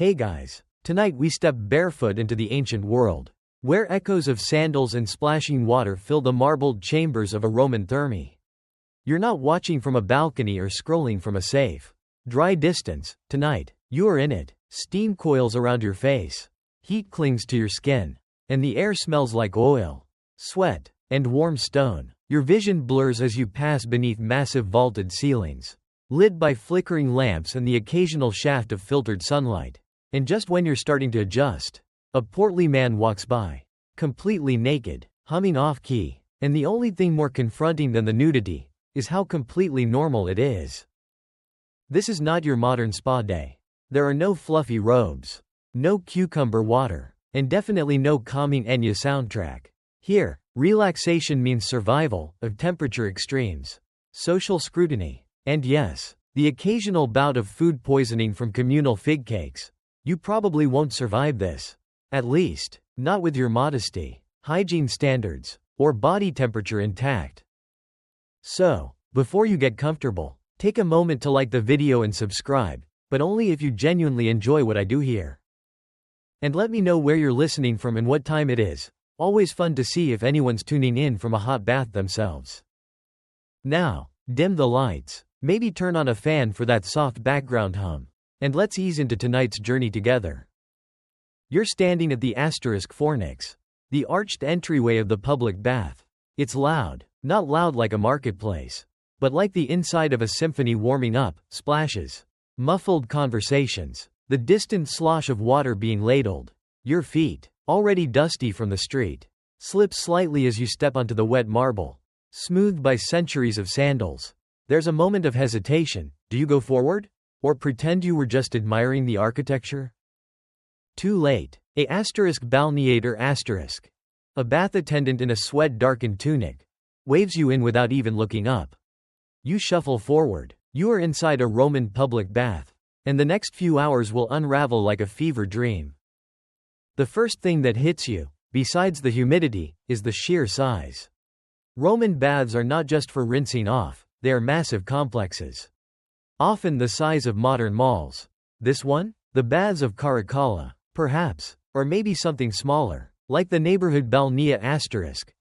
Hey guys, tonight we step barefoot into the ancient world, where echoes of sandals and splashing water fill the marbled chambers of a Roman therme. You're not watching from a balcony or scrolling from a safe. Dry distance, tonight, you are in it. Steam coils around your face. Heat clings to your skin. And the air smells like oil, sweat, and warm stone. Your vision blurs as you pass beneath massive vaulted ceilings, lit by flickering lamps and the occasional shaft of filtered sunlight. And just when you're starting to adjust, a portly man walks by, completely naked, humming off-key, and the only thing more confronting than the nudity is how completely normal it is. This is not your modern spa day. There are no fluffy robes, no cucumber water, and definitely no calming Enya soundtrack. Here, relaxation means survival of temperature extremes, social scrutiny, and yes, the occasional bout of food poisoning from communal fig cakes. You probably won't survive this. At least, not with your modesty, hygiene standards, or body temperature intact. So, before you get comfortable, take a moment to like the video and subscribe, but only if you genuinely enjoy what I do here. And let me know where you're listening from and what time it is. Always fun to see if anyone's tuning in from a hot bath themselves. Now, dim the lights, maybe turn on a fan for that soft background hum, and let's ease into tonight's journey together. You're standing at the fornix, the arched entryway of the public bath. It's loud, not loud like a marketplace, but like the inside of a symphony warming up, splashes, muffled conversations, the distant slosh of water being ladled. Your feet, already dusty from the street, slip slightly as you step onto the wet marble, smoothed by centuries of sandals. There's a moment of hesitation. Do you go forward? Or pretend you were just admiring the architecture? Too late. Balneator*. A bath attendant in a sweat-darkened tunic waves you in without even looking up. You shuffle forward. You are inside a Roman public bath, and the next few hours will unravel like a fever dream. The first thing that hits you, besides the humidity, is the sheer size. Roman baths are not just for rinsing off, they are massive complexes. Often the size of modern malls. This one? The baths of Caracalla, perhaps, or maybe something smaller, like the neighborhood Balnea*,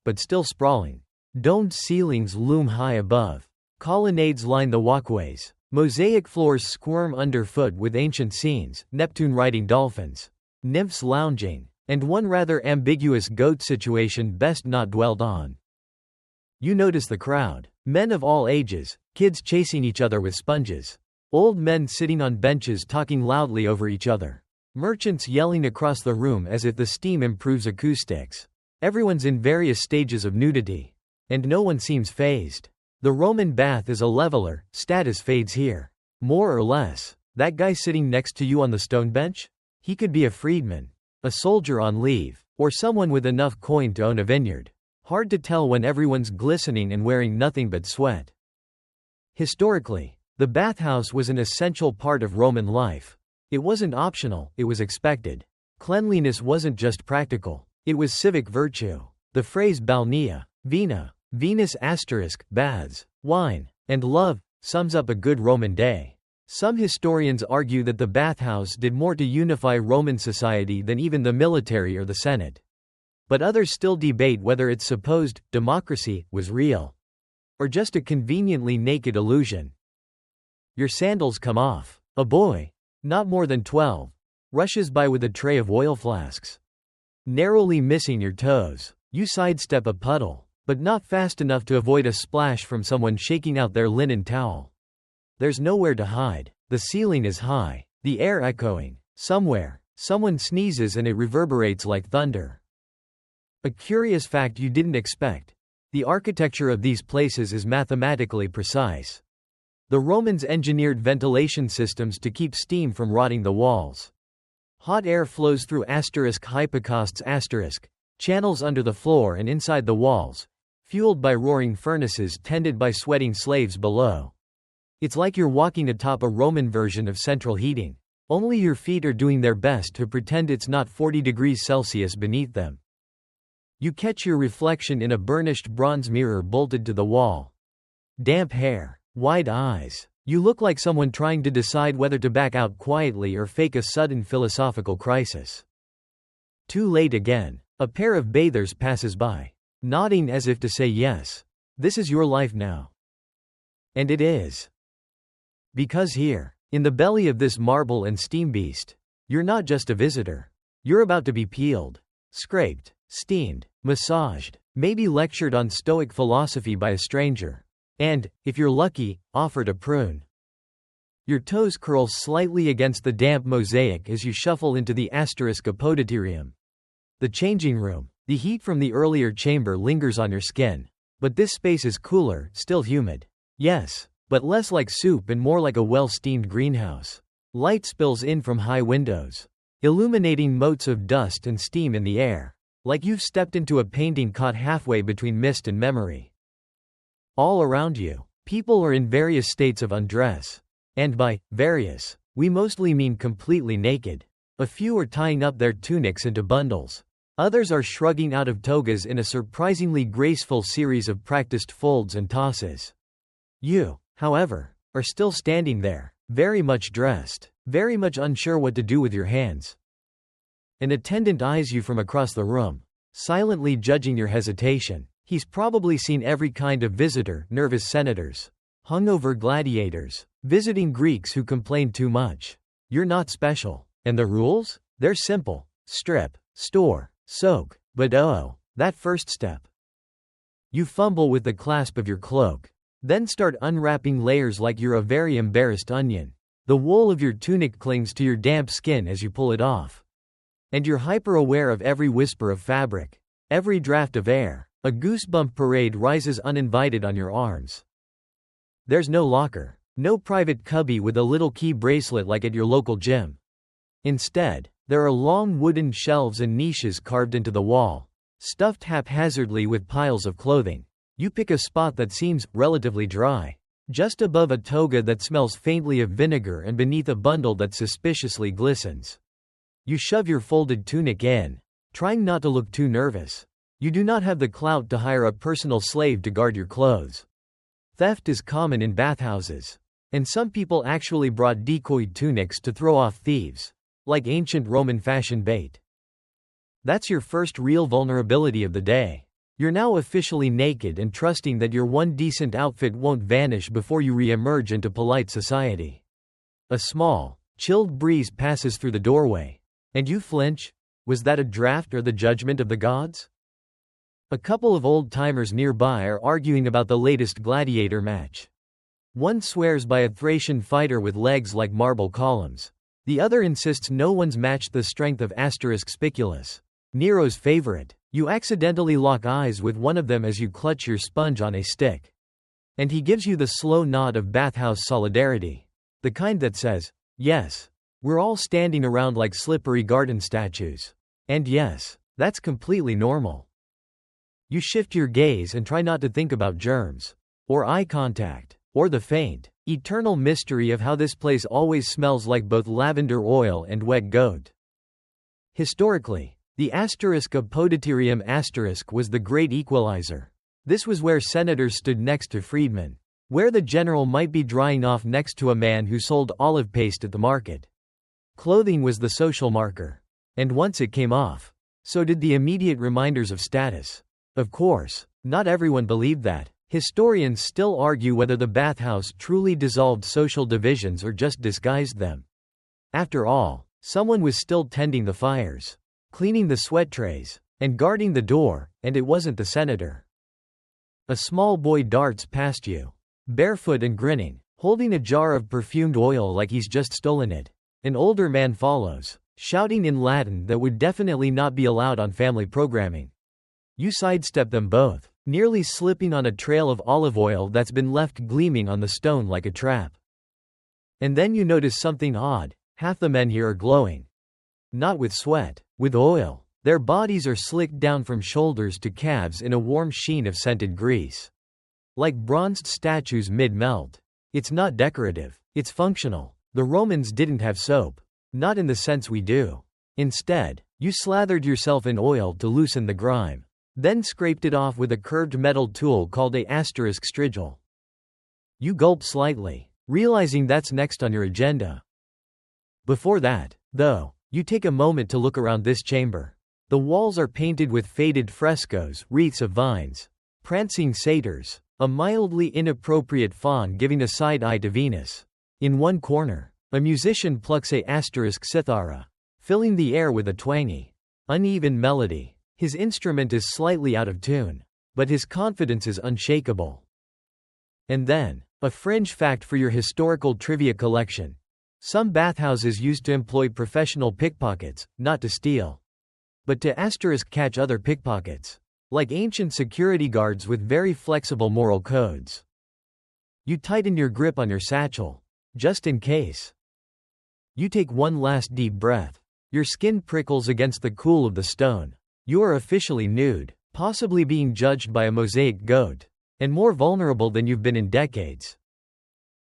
but still sprawling. Domed ceilings loom high above. Colonnades line the walkways. Mosaic floors squirm underfoot with ancient scenes, Neptune riding dolphins, nymphs lounging, and one rather ambiguous goat situation best not dwelled on. You notice the crowd. Men of all ages, kids chasing each other with sponges, old men sitting on benches talking loudly over each other, merchants yelling across the room as if the steam improves acoustics. Everyone's in various stages of nudity, and no one seems fazed. The Roman bath is a leveler, status fades here. More or less. That guy sitting next to you on the stone bench? He could be a freedman, a soldier on leave, or someone with enough coin to own a vineyard. Hard to tell when everyone's glistening and wearing nothing but sweat. Historically, the bathhouse was an essential part of Roman life. It wasn't optional, it was expected. Cleanliness wasn't just practical, it was civic virtue. The phrase balnea, vina, Venus*, baths, wine, and love, sums up a good Roman day. Some historians argue that the bathhouse did more to unify Roman society than even the military or the Senate. But others still debate whether its supposed democracy was real, or just a conveniently naked illusion. Your sandals come off. A boy, not more than 12, rushes by with a tray of oil flasks. Narrowly missing your toes, you sidestep a puddle, but not fast enough to avoid a splash from someone shaking out their linen towel. There's nowhere to hide. The ceiling is high, the air echoing. Somewhere, someone sneezes and it reverberates like thunder. A curious fact you didn't expect. The architecture of these places is mathematically precise. The Romans engineered ventilation systems to keep steam from rotting the walls. Hot air flows through hypocausts*, channels under the floor and inside the walls, fueled by roaring furnaces tended by sweating slaves below. It's like you're walking atop a Roman version of central heating. Only your feet are doing their best to pretend it's not 40 degrees Celsius beneath them. You catch your reflection in a burnished bronze mirror bolted to the wall. Damp hair, wide eyes, You look like someone trying to decide whether to back out quietly or fake a sudden philosophical crisis. Too late again. A pair of bathers passes by, nodding as if to say yes. This is your life now. And it is. Because here, in the belly of this marble and steam beast, you're not just a visitor. You're about to be peeled, scraped, steamed, massaged, maybe lectured on Stoic philosophy by a stranger. And, if you're lucky, offered a prune. Your toes curl slightly against the damp mosaic as you shuffle into the apodyterium. The changing room. The heat from the earlier chamber lingers on your skin. But this space is cooler, still humid. Yes, but less like soup and more like a well-steamed greenhouse. Light spills in from high windows, illuminating motes of dust and steam in the air, like you've stepped into a painting caught halfway between mist and memory. All around you, people are in various states of undress. And by various, we mostly mean completely naked. A few are tying up their tunics into bundles. Others are shrugging out of togas in a surprisingly graceful series of practiced folds and tosses. You, however, are still standing there, very much dressed, very much unsure what to do with your hands. An attendant eyes you from across the room, silently judging your hesitation. He's probably seen every kind of visitor: nervous senators, hungover gladiators, visiting Greeks who complain too much. You're not special. And the rules? They're simple. Strip, store, soak. But that first step. You fumble with the clasp of your cloak, then start unwrapping layers like you're a very embarrassed onion. The wool of your tunic clings to your damp skin as you pull it off. And you're hyper-aware of every whisper of fabric, every draft of air. A goosebump parade rises uninvited on your arms. There's no locker, no private cubby with a little key bracelet like at your local gym. Instead, there are long wooden shelves and niches carved into the wall, stuffed haphazardly with piles of clothing. You pick a spot that seems relatively dry, just above a toga that smells faintly of vinegar and beneath a bundle that suspiciously glistens. You shove your folded tunic in, trying not to look too nervous. You do not have the clout to hire a personal slave to guard your clothes. Theft is common in bathhouses, and some people actually brought decoy tunics to throw off thieves, like ancient Roman fashion bait. That's your first real vulnerability of the day. You're now officially naked and trusting that your one decent outfit won't vanish before you re-emerge into polite society. A small, chilled breeze passes through the doorway, and you flinch. Was that a draft or the judgment of the gods? A couple of old-timers nearby are arguing about the latest gladiator match. One swears by a Thracian fighter with legs like marble columns. The other insists no one's matched the strength of Spiculus, Nero's favorite. You accidentally lock eyes with one of them as you clutch your sponge on a stick. And he gives you the slow nod of bathhouse solidarity. The kind that says, yes, we're all standing around like slippery garden statues. And yes, that's completely normal. You shift your gaze and try not to think about germs, or eye contact, or the faint, eternal mystery of how this place always smells like both lavender oil and wet goat. Historically, the apodyterium was the great equalizer. This was where senators stood next to freedmen, where the general might be drying off next to a man who sold olive paste at the market. Clothing was the social marker. And once it came off, so did the immediate reminders of status. Of course, not everyone believed that. Historians still argue whether the bathhouse truly dissolved social divisions or just disguised them. After all, someone was still tending the fires, cleaning the sweat trays, and guarding the door, and it wasn't the senator. A small boy darts past you, barefoot and grinning, holding a jar of perfumed oil like he's just stolen it. An older man follows, shouting in Latin that would definitely not be allowed on family programming. You sidestep them both, nearly slipping on a trail of olive oil that's been left gleaming on the stone like a trap. And then you notice something odd. Half the men here are glowing. Not with sweat, with oil. Their bodies are slicked down from shoulders to calves in a warm sheen of scented grease. Like bronzed statues mid-melt. It's not decorative, it's functional. The Romans didn't have soap. Not in the sense we do. Instead, you slathered yourself in oil to loosen the grime, then scraped it off with a curved metal tool called a strigil. You gulp slightly, realizing that's next on your agenda. Before that, though, you take a moment to look around this chamber. The walls are painted with faded frescoes, wreaths of vines, prancing satyrs, a mildly inappropriate faun giving a side eye to Venus. In one corner, a musician plucks a cithara, filling the air with a twangy, uneven melody. His instrument is slightly out of tune, but his confidence is unshakable. And then, a fringe fact for your historical trivia collection. Some bathhouses used to employ professional pickpockets, not to steal, but to catch other pickpockets, like ancient security guards with very flexible moral codes. You tighten your grip on your satchel, just in case. You take one last deep breath. Your skin prickles against the cool of the stone. You are officially nude, possibly being judged by a mosaic goat, and more vulnerable than you've been in decades.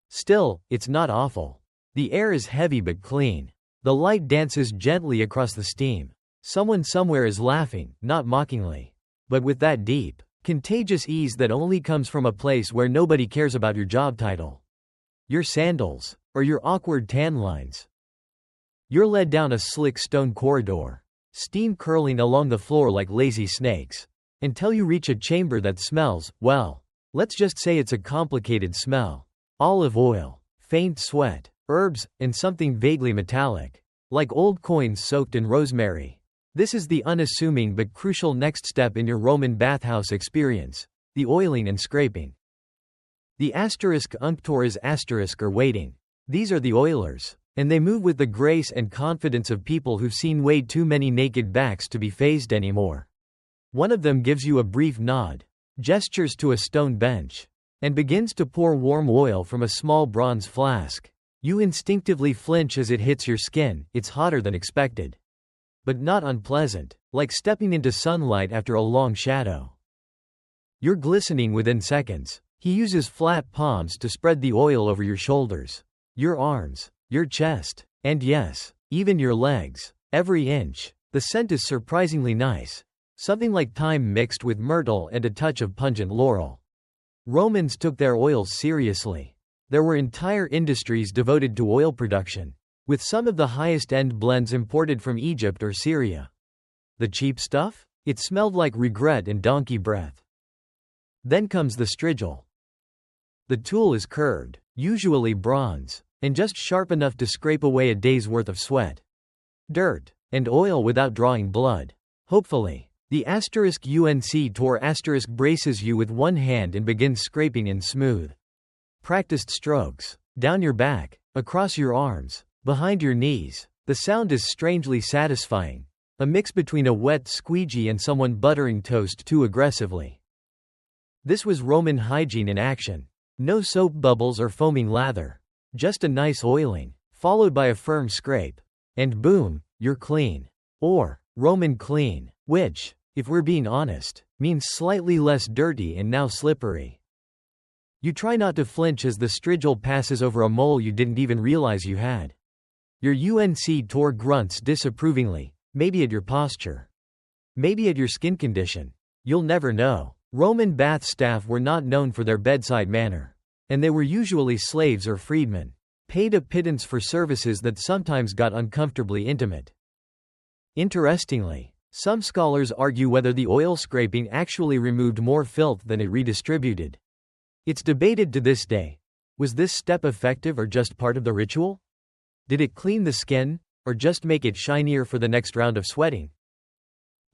Still, it's not awful. The air is heavy but clean. The light dances gently across the steam. Someone somewhere is laughing, not mockingly, but with that deep, contagious ease that only comes from a place where nobody cares about your job title, your sandals, or your awkward tan lines. You're led down a slick stone corridor, steam curling along the floor like lazy snakes, until you reach a chamber that smells, well, let's just say it's a complicated smell. Olive oil, faint sweat, herbs, and something vaguely metallic, like old coins soaked in rosemary. This is the unassuming but crucial next step in your Roman bathhouse experience, the oiling and scraping. The unctores are waiting. These are the oilers, and they move with the grace and confidence of people who've seen way too many naked backs to be fazed anymore. One of them gives you a brief nod, gestures to a stone bench, and begins to pour warm oil from a small bronze flask. You instinctively flinch as it hits your skin. It's hotter than expected, but not unpleasant, like stepping into sunlight after a long shadow. You're glistening within seconds. He uses flat palms to spread the oil over your shoulders, your arms, your chest, and yes, even your legs. Every inch. The scent is surprisingly nice. Something like thyme mixed with myrtle and a touch of pungent laurel. Romans took their oils seriously. There were entire industries devoted to oil production, with some of the highest-end blends imported from Egypt or Syria. The cheap stuff? It smelled like regret and donkey breath. Then comes the strigil. The tool is curved, usually bronze, and just sharp enough to scrape away a day's worth of sweat, dirt, and oil without drawing blood. Hopefully. The *UNC braces you with one hand and begins scraping in smooth, practiced strokes, down your back, across your arms, behind your knees. The sound is strangely satisfying, a mix between a wet squeegee and someone buttering toast too aggressively. This was Roman hygiene in action. No soap bubbles or foaming lather, just a nice oiling, followed by a firm scrape, and boom, you're clean. Or, Roman clean, which, if we're being honest, means slightly less dirty and now slippery. You try not to flinch as the strigil passes over a mole you didn't even realize you had. Your UNC grunts disapprovingly, maybe at your posture, maybe at your skin condition. You'll never know. Roman bath staff were not known for their bedside manner, and they were usually slaves or freedmen, paid a pittance for services that sometimes got uncomfortably intimate. Interestingly, some scholars argue whether the oil scraping actually removed more filth than it redistributed. It's debated to this day. Was this step effective or just part of the ritual? Did it clean the skin, or just make it shinier for the next round of sweating?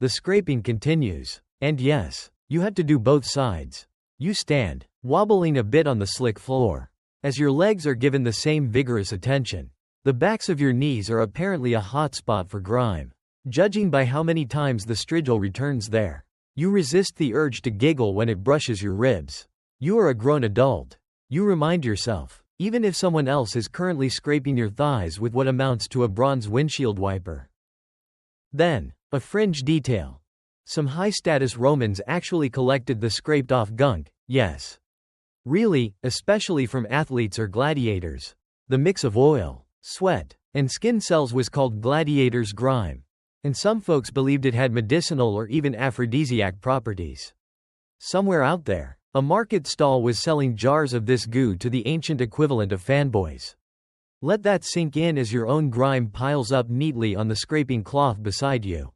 The scraping continues, and yes, you have to do both sides. You stand, wobbling a bit on the slick floor, as your legs are given the same vigorous attention. The backs of your knees are apparently a hot spot for grime, judging by how many times the strigil returns there. You resist the urge to giggle when it brushes your ribs. You are a grown adult. You remind yourself, even if someone else is currently scraping your thighs with what amounts to a bronze windshield wiper. Then, a fringe detail. Some high-status Romans actually collected the scraped-off gunk, yes. Really, especially from athletes or gladiators. The mix of oil, sweat, and skin cells was called gladiator's grime, and some folks believed it had medicinal or even aphrodisiac properties. Somewhere out there, A market stall was selling jars of this goo to the ancient equivalent of fanboys. Let that sink in as your own grime piles up neatly on the scraping cloth beside you.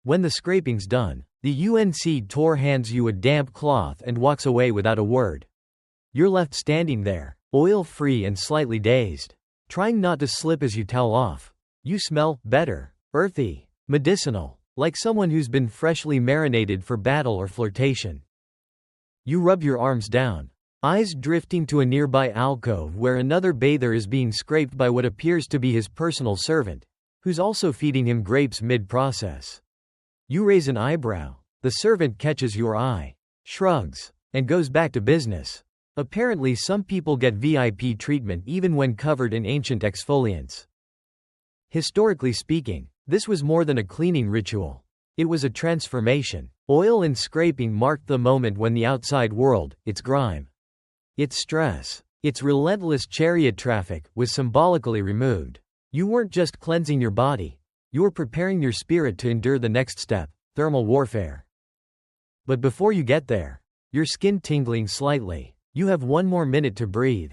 When the scraping's done, the UNC tour hands you a damp cloth and walks away without a word. You're left standing there, oil-free and slightly dazed, trying not to slip as you towel off. You smell better, earthy, medicinal, like someone who's been freshly marinated for battle or flirtation. You rub your arms down, eyes drifting to a nearby alcove where another bather is being scraped by what appears to be his personal servant, who's also feeding him grapes mid-process. You raise an eyebrow. The servant catches your eye, shrugs, and goes back to business. Apparently some people get VIP treatment even when covered in ancient exfoliants. Historically speaking, this was more than a cleaning ritual. It was a transformation. Oil and scraping marked the moment when the outside world, its grime, its stress, its relentless chariot traffic, was symbolically removed. You weren't just cleansing your body. You were preparing your spirit to endure the next step, thermal warfare. But before you get there, your skin tingling slightly, you have one more minute to breathe.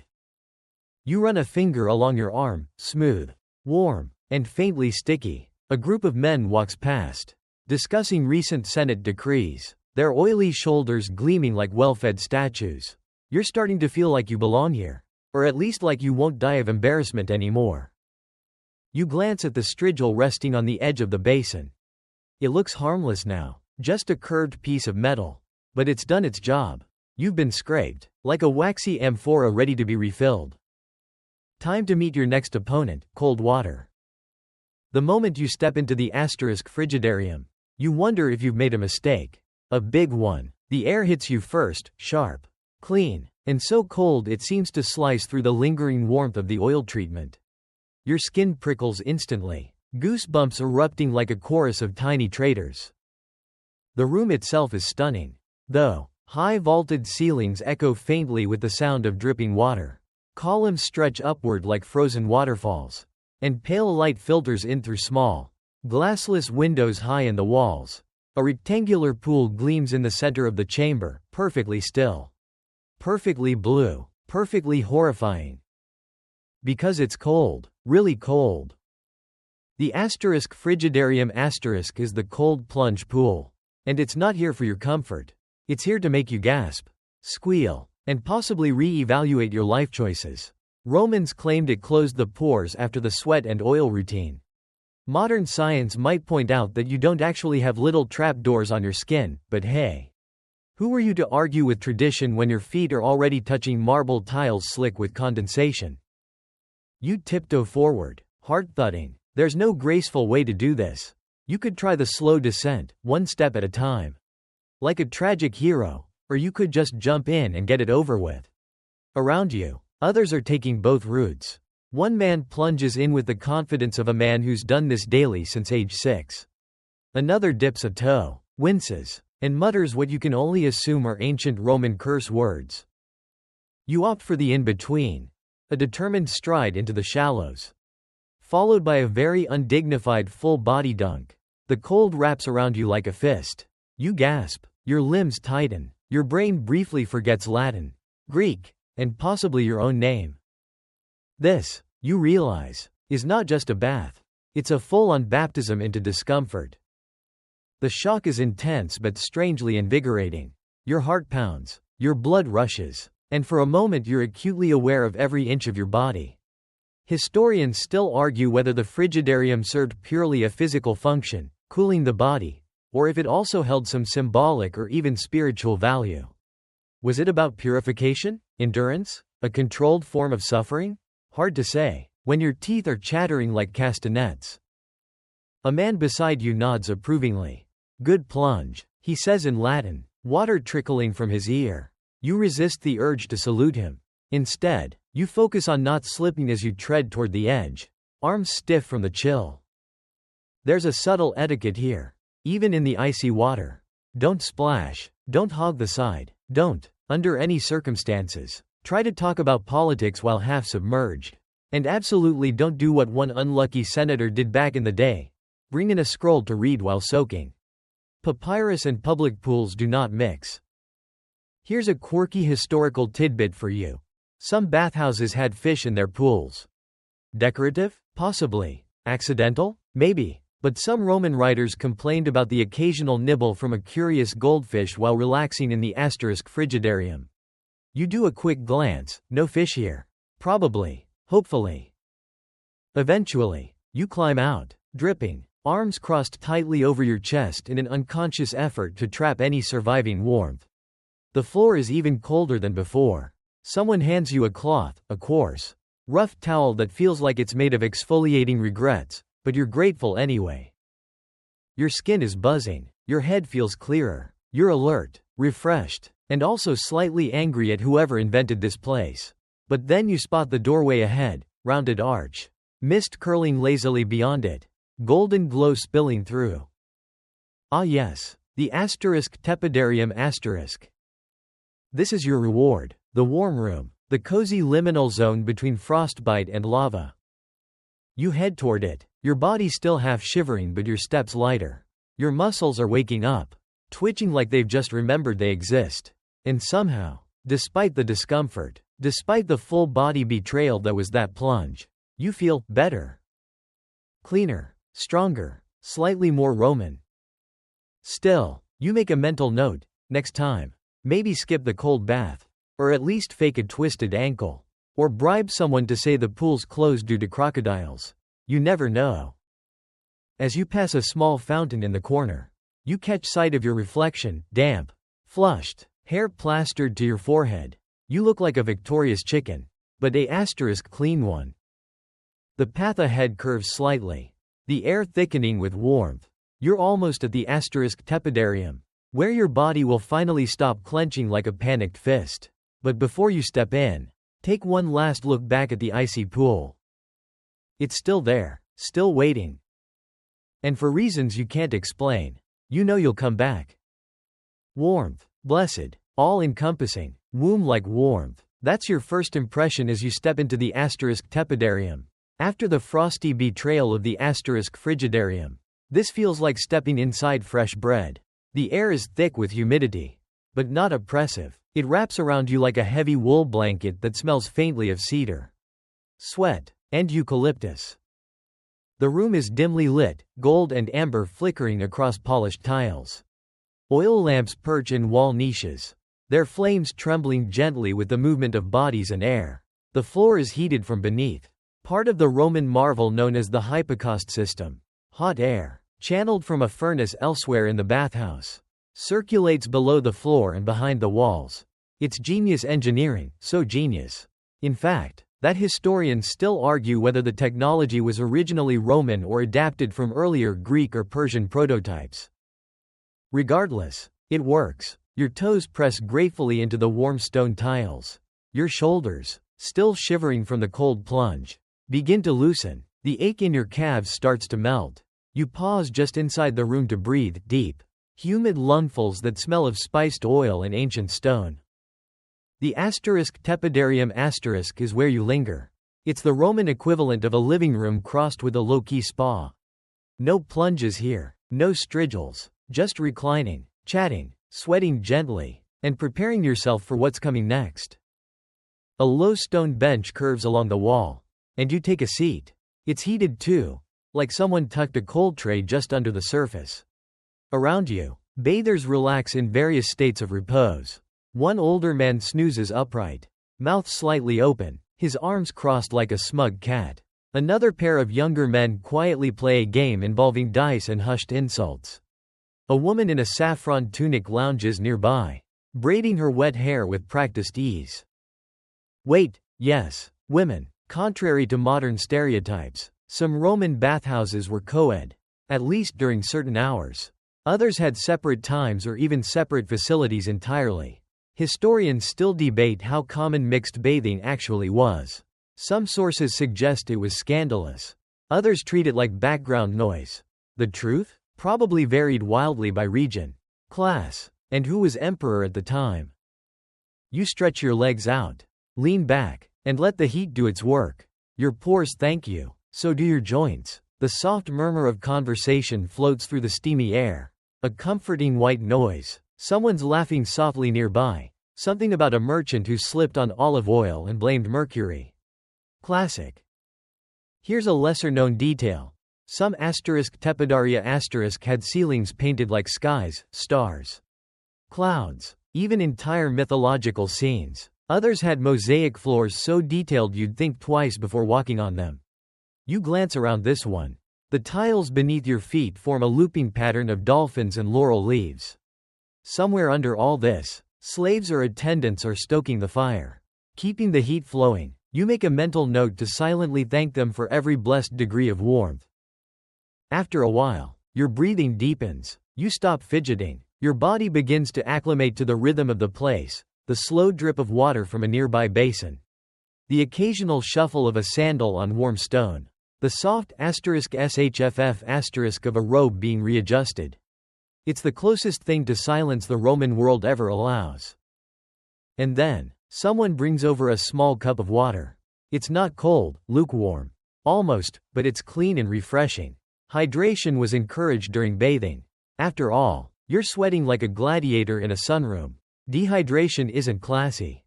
You run a finger along your arm, smooth, warm, and faintly sticky. A group of men walks past, discussing recent Senate decrees, their oily shoulders gleaming like well-fed statues. You're starting to feel like you belong here, or at least like you won't die of embarrassment anymore. You glance at the strigil resting on the edge of the basin. It looks harmless now, just a curved piece of metal. But it's done its job. You've been scraped, like a waxy amphora ready to be refilled. Time to meet your next opponent, cold water. The moment you step into the frigidarium, you wonder if you've made a mistake. A big one. The air hits you first, sharp, clean, and so cold it seems to slice through the lingering warmth of the oil treatment. Your skin prickles instantly, goosebumps erupting like a chorus of tiny traders. The room itself is stunning, though. High vaulted ceilings echo faintly with the sound of dripping water. Columns stretch upward like frozen waterfalls, and pale light filters in through small, glassless windows high in the walls. A rectangular pool gleams in the center of the chamber, perfectly still. Perfectly blue, perfectly horrifying. Because it's cold, really cold. The frigidarium is the cold plunge pool. And it's not here for your comfort. It's here to make you gasp, squeal, and possibly re-evaluate your life choices. Romans claimed it closed the pores after the sweat and oil routine. Modern science might point out that you don't actually have little trapdoors on your skin, but hey. Who are you to argue with tradition when your feet are already touching marble tiles slick with condensation? You tiptoe forward, heart thudding. There's no graceful way to do this. You could try the slow descent, one step at a time. Like a tragic hero, or you could just jump in and get it over with. Around you, others are taking both routes. One man plunges in with the confidence of a man who's done this daily since age 6. Another dips a toe, winces, and mutters what you can only assume are ancient Roman curse words. You opt for the in-between, a determined stride into the shallows, followed by a very undignified full-body dunk. The cold wraps around you like a fist. You gasp, your limbs tighten, your brain briefly forgets Latin, Greek, and possibly your own name. This, you realize, is not just a bath. It's a full-on baptism into discomfort. The shock is intense but strangely invigorating. Your heart pounds, your blood rushes, and for a moment you're acutely aware of every inch of your body. Historians still argue whether the frigidarium served purely a physical function, cooling the body, or if it also held some symbolic or even spiritual value. Was it about purification, endurance, a controlled form of suffering? Hard to say, when your teeth are chattering like castanets. A man beside you nods approvingly. Good plunge, he says in Latin, water trickling from his ear. You resist the urge to salute him. Instead, you focus on not slipping as you tread toward the edge, arms stiff from the chill. There's a subtle etiquette here, even in the icy water. Don't splash, don't hog the side, don't, under any circumstances, try to talk about politics while half submerged. And absolutely don't do what one unlucky senator did back in the day. Bring in a scroll to read while soaking. Papyrus and public pools do not mix. Here's a quirky historical tidbit for you. Some bathhouses had fish in their pools. Decorative? Possibly. Accidental? Maybe. But some Roman writers complained about the occasional nibble from a curious goldfish while relaxing in the frigidarium. You do a quick glance, no fish here. Probably. Hopefully. Eventually, you climb out, dripping, arms crossed tightly over your chest in an unconscious effort to trap any surviving warmth. The floor is even colder than before. Someone hands you a cloth, a coarse, rough towel that feels like it's made of exfoliating regrets, but you're grateful anyway. Your skin is buzzing, your head feels clearer, you're alert, refreshed, and also slightly angry at whoever invented this place. But then you spot the doorway ahead, rounded arch, mist curling lazily beyond it, golden glow spilling through. Ah yes, the tepidarium asterisk. This is your reward, the warm room, the cozy liminal zone between frostbite and lava. You head toward it, your body still half shivering but your steps lighter. Your muscles are waking up, twitching like they've just remembered they exist. And somehow, despite the discomfort, despite the full body betrayal that was that plunge, you feel better. Cleaner, stronger, slightly more Roman. Still, you make a mental note, next time, maybe skip the cold bath. Or at least fake a twisted ankle. Or bribe someone to say the pool's closed due to crocodiles. You never know. As you pass a small fountain in the corner, you catch sight of your reflection, damp, flushed, hair plastered to your forehead. You look like a victorious chicken, but a clean one. The path ahead curves slightly, the air thickening with warmth. You're almost at the tepidarium, where your body will finally stop clenching like a panicked fist. But before you step in, take one last look back at the icy pool. It's still there, still waiting. And for reasons you can't explain, you know you'll come back. Warmth, blessed, all-encompassing, womb-like warmth. That's your first impression as you step into the tepidarium. After the frosty betrayal of the frigidarium, this feels like stepping inside fresh bread. The air is thick with humidity, but not oppressive. It wraps around you like a heavy wool blanket that smells faintly of cedar, sweat, and eucalyptus. The room is dimly lit, gold and amber flickering across polished tiles. Oil lamps perch in wall niches, their flames trembling gently with the movement of bodies and air. The floor is heated from beneath, part of the Roman marvel known as the hypocaust system. Hot air, channeled from a furnace elsewhere in the bathhouse, circulates below the floor and behind the walls. It's genius engineering, so genius. In fact, that historians still argue whether the technology was originally Roman or adapted from earlier Greek or Persian prototypes. Regardless, it works. Your toes press gratefully into the warm stone tiles. Your shoulders, still shivering from the cold plunge, begin to loosen. The ache in your calves starts to melt. You pause just inside the room to breathe deep, humid lungfuls that smell of spiced oil and ancient stone. The tepidarium is where you linger. It's the Roman equivalent of a living room crossed with a low-key spa. No plunges here, no strigils, just reclining, chatting, sweating gently, and preparing yourself for what's coming next. A low stone bench curves along the wall, and you take a seat. It's heated too, like someone tucked a cold tray just under the surface. Around you, bathers relax in various states of repose. One older man snoozes upright, mouth slightly open, his arms crossed like a smug cat. Another pair of younger men quietly play a game involving dice and hushed insults. A woman in a saffron tunic lounges nearby, braiding her wet hair with practiced ease. Wait, yes, women. Contrary to modern stereotypes, some Roman bathhouses were co-ed, at least during certain hours. Others had separate times or even separate facilities entirely. Historians still debate how common mixed bathing actually was. Some sources suggest it was scandalous. Others treat it like background noise. The truth? Probably varied wildly by region, class, and who was emperor at the time. You stretch your legs out, lean back, and let the heat do its work. Your pores thank you, so do your joints. The soft murmur of conversation floats through the steamy air. A comforting white noise. Someone's laughing softly nearby, Something about a merchant who slipped on olive oil and blamed mercury. Classic. Here's a lesser-known detail. Some tepidaria had ceilings painted like skies, stars, clouds, even entire mythological scenes. Others had mosaic floors so detailed you'd think twice before walking on them. You glance around this one. The tiles beneath your feet form a looping pattern of dolphins and laurel leaves. Somewhere under all this, slaves or attendants are stoking the fire, keeping the heat flowing. You make a mental note to silently thank them for every blessed degree of warmth. After a while, your breathing deepens. You stop fidgeting. Your body begins to acclimate to the rhythm of the place, the slow drip of water from a nearby basin, the occasional shuffle of a sandal on warm stone, the soft *shff* of a robe being readjusted. It's the closest thing to silence the Roman world ever allows. And then, someone brings over a small cup of water. It's not cold, lukewarm. Almost, but it's clean and refreshing. Hydration was encouraged during bathing. After all, you're sweating like a gladiator in a sunroom. Dehydration isn't classy.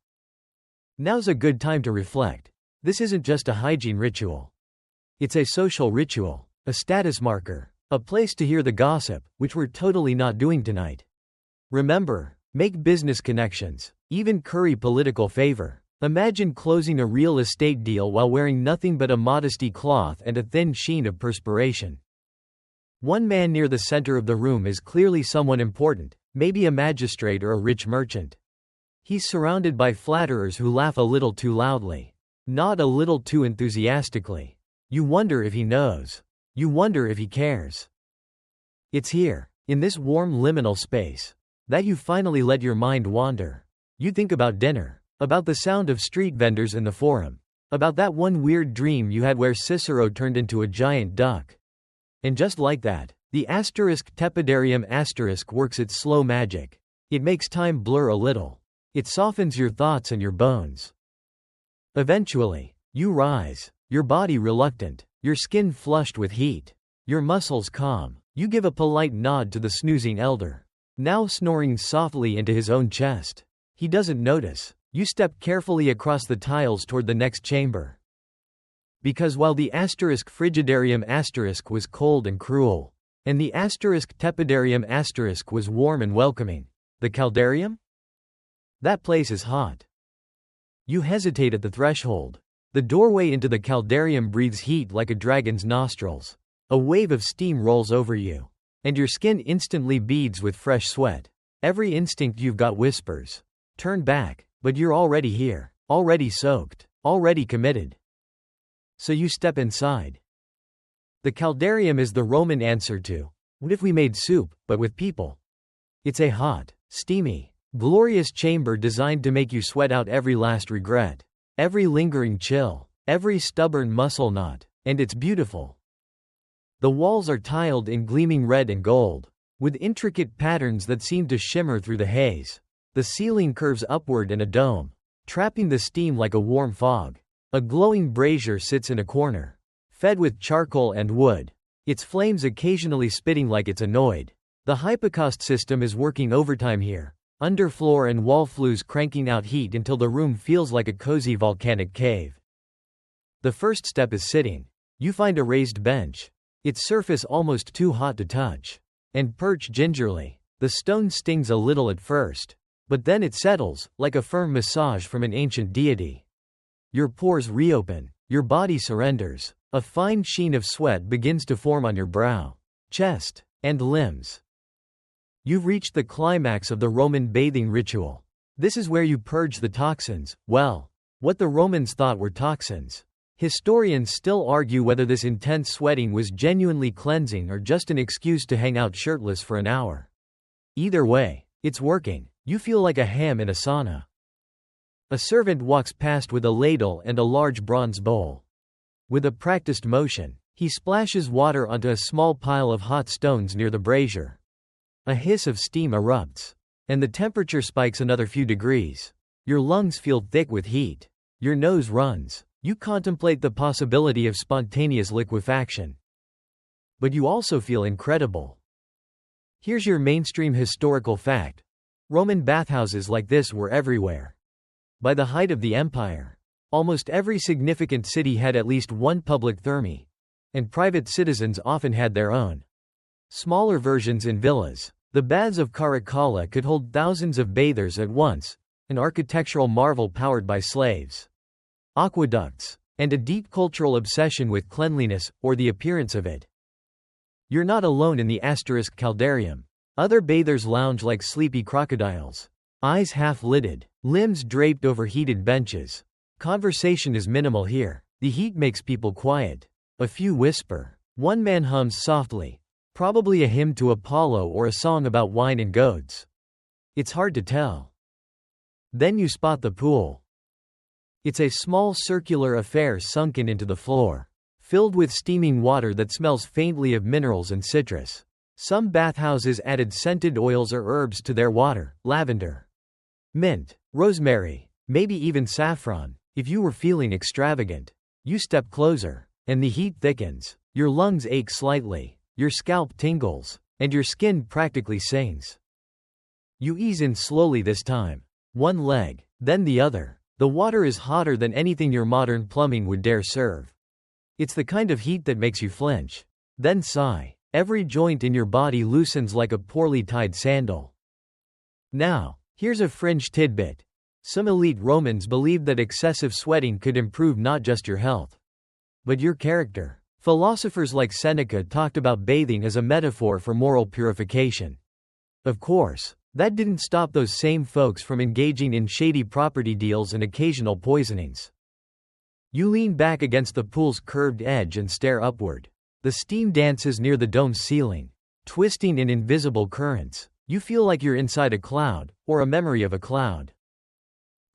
Now's a good time to reflect. This isn't just a hygiene ritual. It's a social ritual, a status marker, a place to hear the gossip, which we're totally not doing tonight. Remember, make business connections, even curry political favor. Imagine closing a real estate deal while wearing nothing but a modesty cloth and a thin sheen of perspiration. One man near the center of the room is clearly someone important, maybe a magistrate or a rich merchant. He's surrounded by flatterers who laugh a little too loudly, nod a little too enthusiastically. You wonder if he knows. You wonder if he cares. It's here, in this warm liminal space, that you finally let your mind wander. You think about dinner, about the sound of street vendors in the forum, about that one weird dream you had where Cicero turned into a giant duck. And just like that, the tepidarium works its slow magic. It makes time blur a little. It softens your thoughts and your bones. Eventually, you rise, your body reluctant, your skin flushed with heat, your muscles calm. You give a polite nod to the snoozing elder, now snoring softly into his own chest. He doesn't notice. You step carefully across the tiles toward the next chamber. Because while the frigidarium was cold and cruel, and the tepidarium was warm and welcoming, the caldarium? That place is hot. You hesitate at the threshold. The doorway into the caldarium breathes heat like a dragon's nostrils. A wave of steam rolls over you, and your skin instantly beads with fresh sweat. Every instinct you've got whispers, turn back, but you're already here, already soaked, already committed. So you step inside. The caldarium is the Roman answer to, what if we made soup, but with people? It's a hot, steamy, glorious chamber designed to make you sweat out every last regret, every lingering chill, every stubborn muscle knot, and it's beautiful. The walls are tiled in gleaming red and gold, with intricate patterns that seem to shimmer through the haze. The ceiling curves upward in a dome, trapping the steam like a warm fog. A glowing brazier sits in a corner, fed with charcoal and wood, its flames occasionally spitting like it's annoyed. The hypocaust system is working overtime here, underfloor and wall flues cranking out heat until the room feels like a cozy volcanic cave. The first step is sitting. You find a raised bench, its surface almost too hot to touch, and perch gingerly. The stone stings a little at first, but then it settles, like a firm massage from an ancient deity. Your pores reopen, your body surrenders, a fine sheen of sweat begins to form on your brow, chest, and limbs. You've reached the climax of the Roman bathing ritual. This is where you purge the toxins, well, what the Romans thought were toxins. Historians still argue whether this intense sweating was genuinely cleansing or just an excuse to hang out shirtless for an hour. Either way, it's working. You feel like a ham in a sauna. A servant walks past with a ladle and a large bronze bowl. With a practiced motion, he splashes water onto a small pile of hot stones near the brazier. A hiss of steam erupts, and the temperature spikes another few degrees. Your lungs feel thick with heat. Your nose runs. You contemplate the possibility of spontaneous liquefaction. But you also feel incredible. Here's your mainstream historical fact. Roman bathhouses like this were everywhere. By the height of the empire, almost every significant city had at least one public thermae, and private citizens often had their own. Smaller versions in villas. The baths of Caracalla could hold thousands of bathers at once, an architectural marvel powered by slaves, aqueducts, and a deep cultural obsession with cleanliness, or the appearance of it. You're not alone in the caldarium. Other bathers lounge like sleepy crocodiles, eyes half-lidded, limbs draped over heated benches. Conversation is minimal here. The heat makes people quiet. A few whisper. One man hums softly, probably a hymn to Apollo or a song about wine and goats. It's hard to tell. Then you spot the pool. It's a small circular affair sunken into the floor, filled with steaming water that smells faintly of minerals and citrus. Some bathhouses added scented oils or herbs to their water, lavender, mint, rosemary, maybe even saffron. If you were feeling extravagant, you step closer, and the heat thickens. Your lungs ache slightly, your scalp tingles, and your skin practically sings. You ease in slowly this time. One leg, then the other. The water is hotter than anything your modern plumbing would dare serve. It's the kind of heat that makes you flinch. Then sigh. Every joint in your body loosens like a poorly tied sandal. Now, here's a fringe tidbit. Some elite Romans believed that excessive sweating could improve not just your health, but your character. Philosophers like Seneca talked about bathing as a metaphor for moral purification. Of course, that didn't stop those same folks from engaging in shady property deals and occasional poisonings. You lean back against the pool's curved edge and stare upward. The steam dances near the dome's ceiling, twisting in invisible currents. You feel like you're inside a cloud, or a memory of a cloud.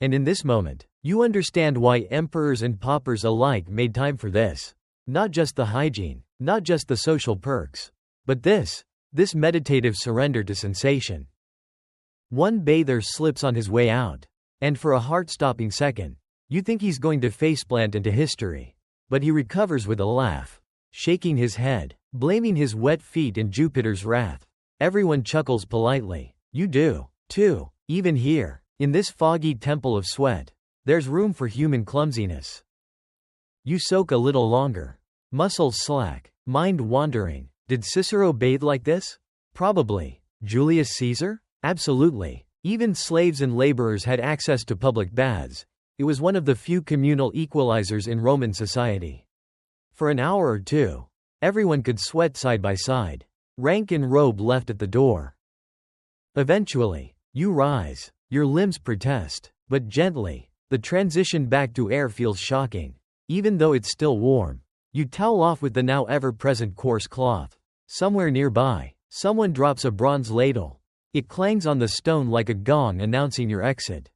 And in this moment, you understand why emperors and paupers alike made time for this. Not just the hygiene, not just the social perks, but this meditative surrender to sensation. One bather slips on his way out, and for a heart-stopping second, you think he's going to faceplant into history. But he recovers with a laugh, shaking his head, blaming his wet feet in Jupiter's wrath. Everyone chuckles politely. You do, too. Even here, in this foggy temple of sweat, there's room for human clumsiness. You soak a little longer. Muscles slack, mind wandering. Did Cicero bathe like this? Probably. Julius Caesar? Absolutely. Even slaves and laborers had access to public baths. It was one of the few communal equalizers in Roman society. For an hour or two, everyone could sweat side by side, rank and robe left at the door. Eventually, you rise. Your limbs protest, but gently. The transition back to air feels shocking. Even though it's still warm, you towel off with the now ever-present coarse cloth. Somewhere nearby, someone drops a bronze ladle. It clangs on the stone like a gong announcing your exit.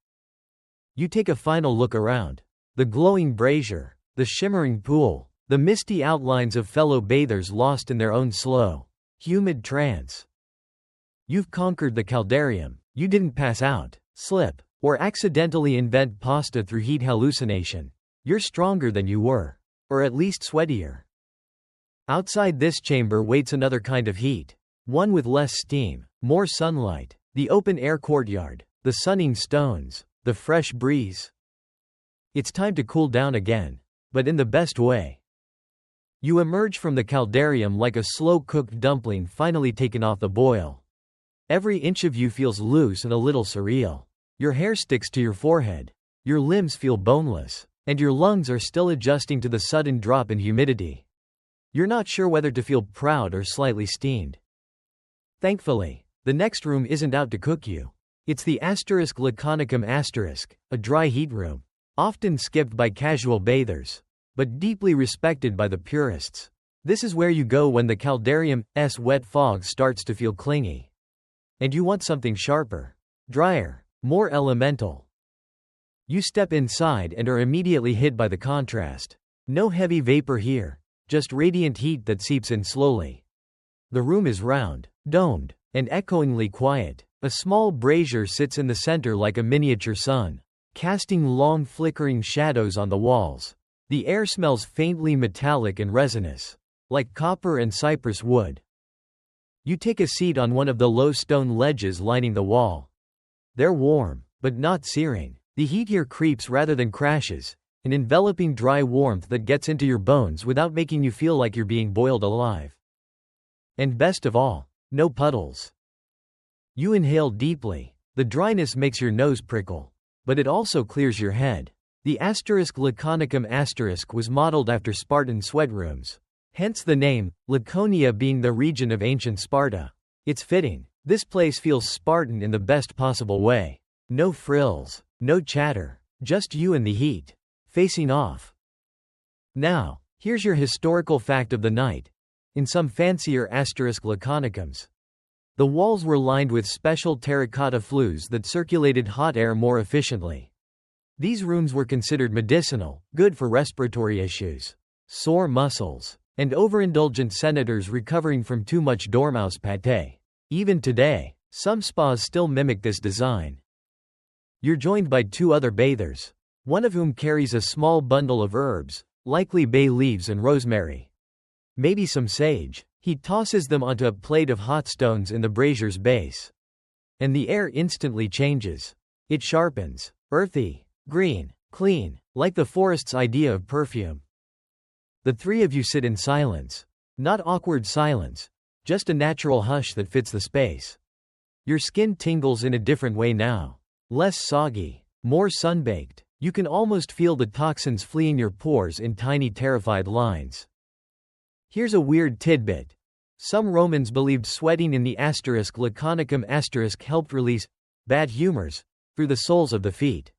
You take a final look around. The glowing brazier, the shimmering pool, the misty outlines of fellow bathers lost in their own slow, humid trance. You've conquered the caldarium. You didn't pass out, slip, or accidentally invent pasta through heat hallucination. You're stronger than you were. Or at least sweatier. Outside this chamber waits another kind of heat. One with less steam, more sunlight, the open-air courtyard, the sunning stones, the fresh breeze. It's time to cool down again, but in the best way. You emerge from the caldarium like a slow-cooked dumpling finally taken off the boil. Every inch of you feels loose and a little surreal. Your hair sticks to your forehead. Your limbs feel boneless, and your lungs are still adjusting to the sudden drop in humidity. You're not sure whether to feel proud or slightly steamed. Thankfully, the next room isn't out to cook you. It's the laconicum *, a dry heat room, often skipped by casual bathers, but deeply respected by the purists. This is where you go when the caldarium's wet fog starts to feel clingy. And you want something sharper, drier, more elemental. You step inside and are immediately hit by the contrast. No heavy vapor here, just radiant heat that seeps in slowly. The room is round, domed, and echoingly quiet. A small brazier sits in the center like a miniature sun, casting long flickering shadows on the walls. The air smells faintly metallic and resinous, like copper and cypress wood. You take a seat on one of the low stone ledges lining the wall. They're warm, but not searing. The heat here creeps rather than crashes, an enveloping dry warmth that gets into your bones without making you feel like you're being boiled alive. And best of all, no puddles. You inhale deeply. The dryness makes your nose prickle, but it also clears your head. The *Laconicum* was modeled after Spartan sweat rooms. Hence the name, Laconia being the region of ancient Sparta. It's fitting. This place feels Spartan in the best possible way. No frills, no chatter, just you and the heat, facing off. Now, here's your historical fact of the night. In some fancier Laconicums, the walls were lined with special terracotta flues that circulated hot air more efficiently. These rooms were considered medicinal, good for respiratory issues, sore muscles, and overindulgent senators recovering from too much dormouse pâté. Even today, some spas still mimic this design. You're joined by 2 other bathers, one of whom carries a small bundle of herbs, likely bay leaves and rosemary. Maybe some sage. He tosses them onto a plate of hot stones in the brazier's base. And the air instantly changes. It sharpens, earthy, green, clean, like the forest's idea of perfume. The 3 of you sit in silence. Not awkward silence, just a natural hush that fits the space. Your skin tingles in a different way now. Less soggy, more sunbaked. You can almost feel the toxins fleeing your pores in tiny terrified lines. Here's a weird tidbit. Some Romans believed sweating in the *Laconicum* helped release bad humors through the soles of the feet.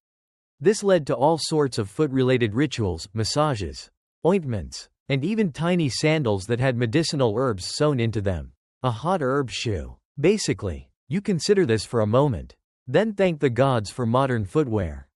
This led to all sorts of foot-related rituals, massages, ointments, and even tiny sandals that had medicinal herbs sewn into them. A hot herb shoe. Basically, you consider this for a moment, then thank the gods for modern footwear.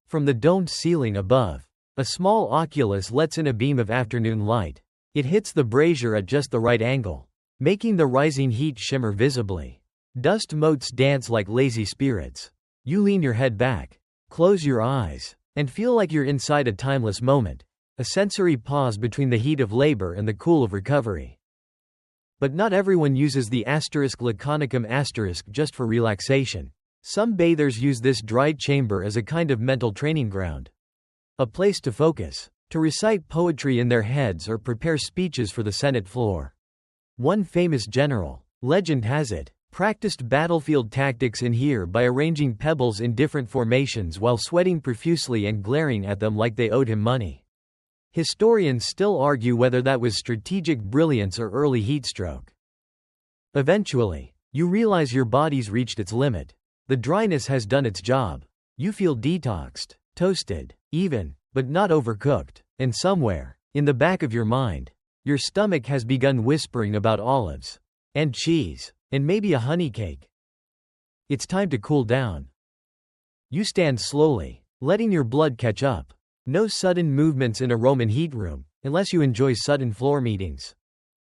From the domed ceiling above, a small oculus lets in a beam of afternoon light. It hits the brazier at just the right angle, making the rising heat shimmer visibly. Dust motes dance like lazy spirits. You lean your head back, close your eyes, and feel like you're inside a timeless moment, a sensory pause between the heat of labor and the cool of recovery. But not everyone uses the *Laconicum* just for relaxation. Some bathers use this dried chamber as a kind of mental training ground. A place to focus, to recite poetry in their heads or prepare speeches for the Senate floor. One famous general, legend has it, practiced battlefield tactics in here by arranging pebbles in different formations while sweating profusely and glaring at them like they owed him money. Historians still argue whether that was strategic brilliance or early heatstroke. Eventually, you realize your body's reached its limit. The dryness has done its job. You feel detoxed, toasted, even, but not overcooked. And somewhere, in the back of your mind, your stomach has begun whispering about olives, and cheese, and maybe a honey cake. It's time to cool down. You stand slowly, letting your blood catch up. No sudden movements in a Roman heat room, unless you enjoy sudden floor meetings.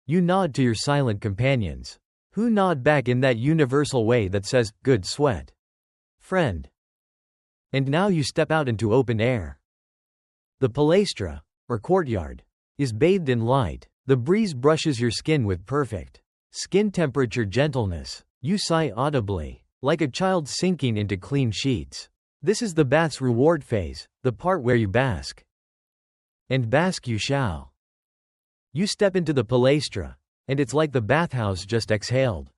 You nod to your silent companions, who nod back in that universal way that says, "Good sweat, friend." And now you step out into open air. The palaestra, or courtyard, is bathed in light. The breeze brushes your skin with perfect skin temperature gentleness. You sigh audibly, like a child sinking into clean sheets. This is the bath's reward phase, the part where you bask. And bask you shall. You step into the palaestra, and it's like the bathhouse just exhaled.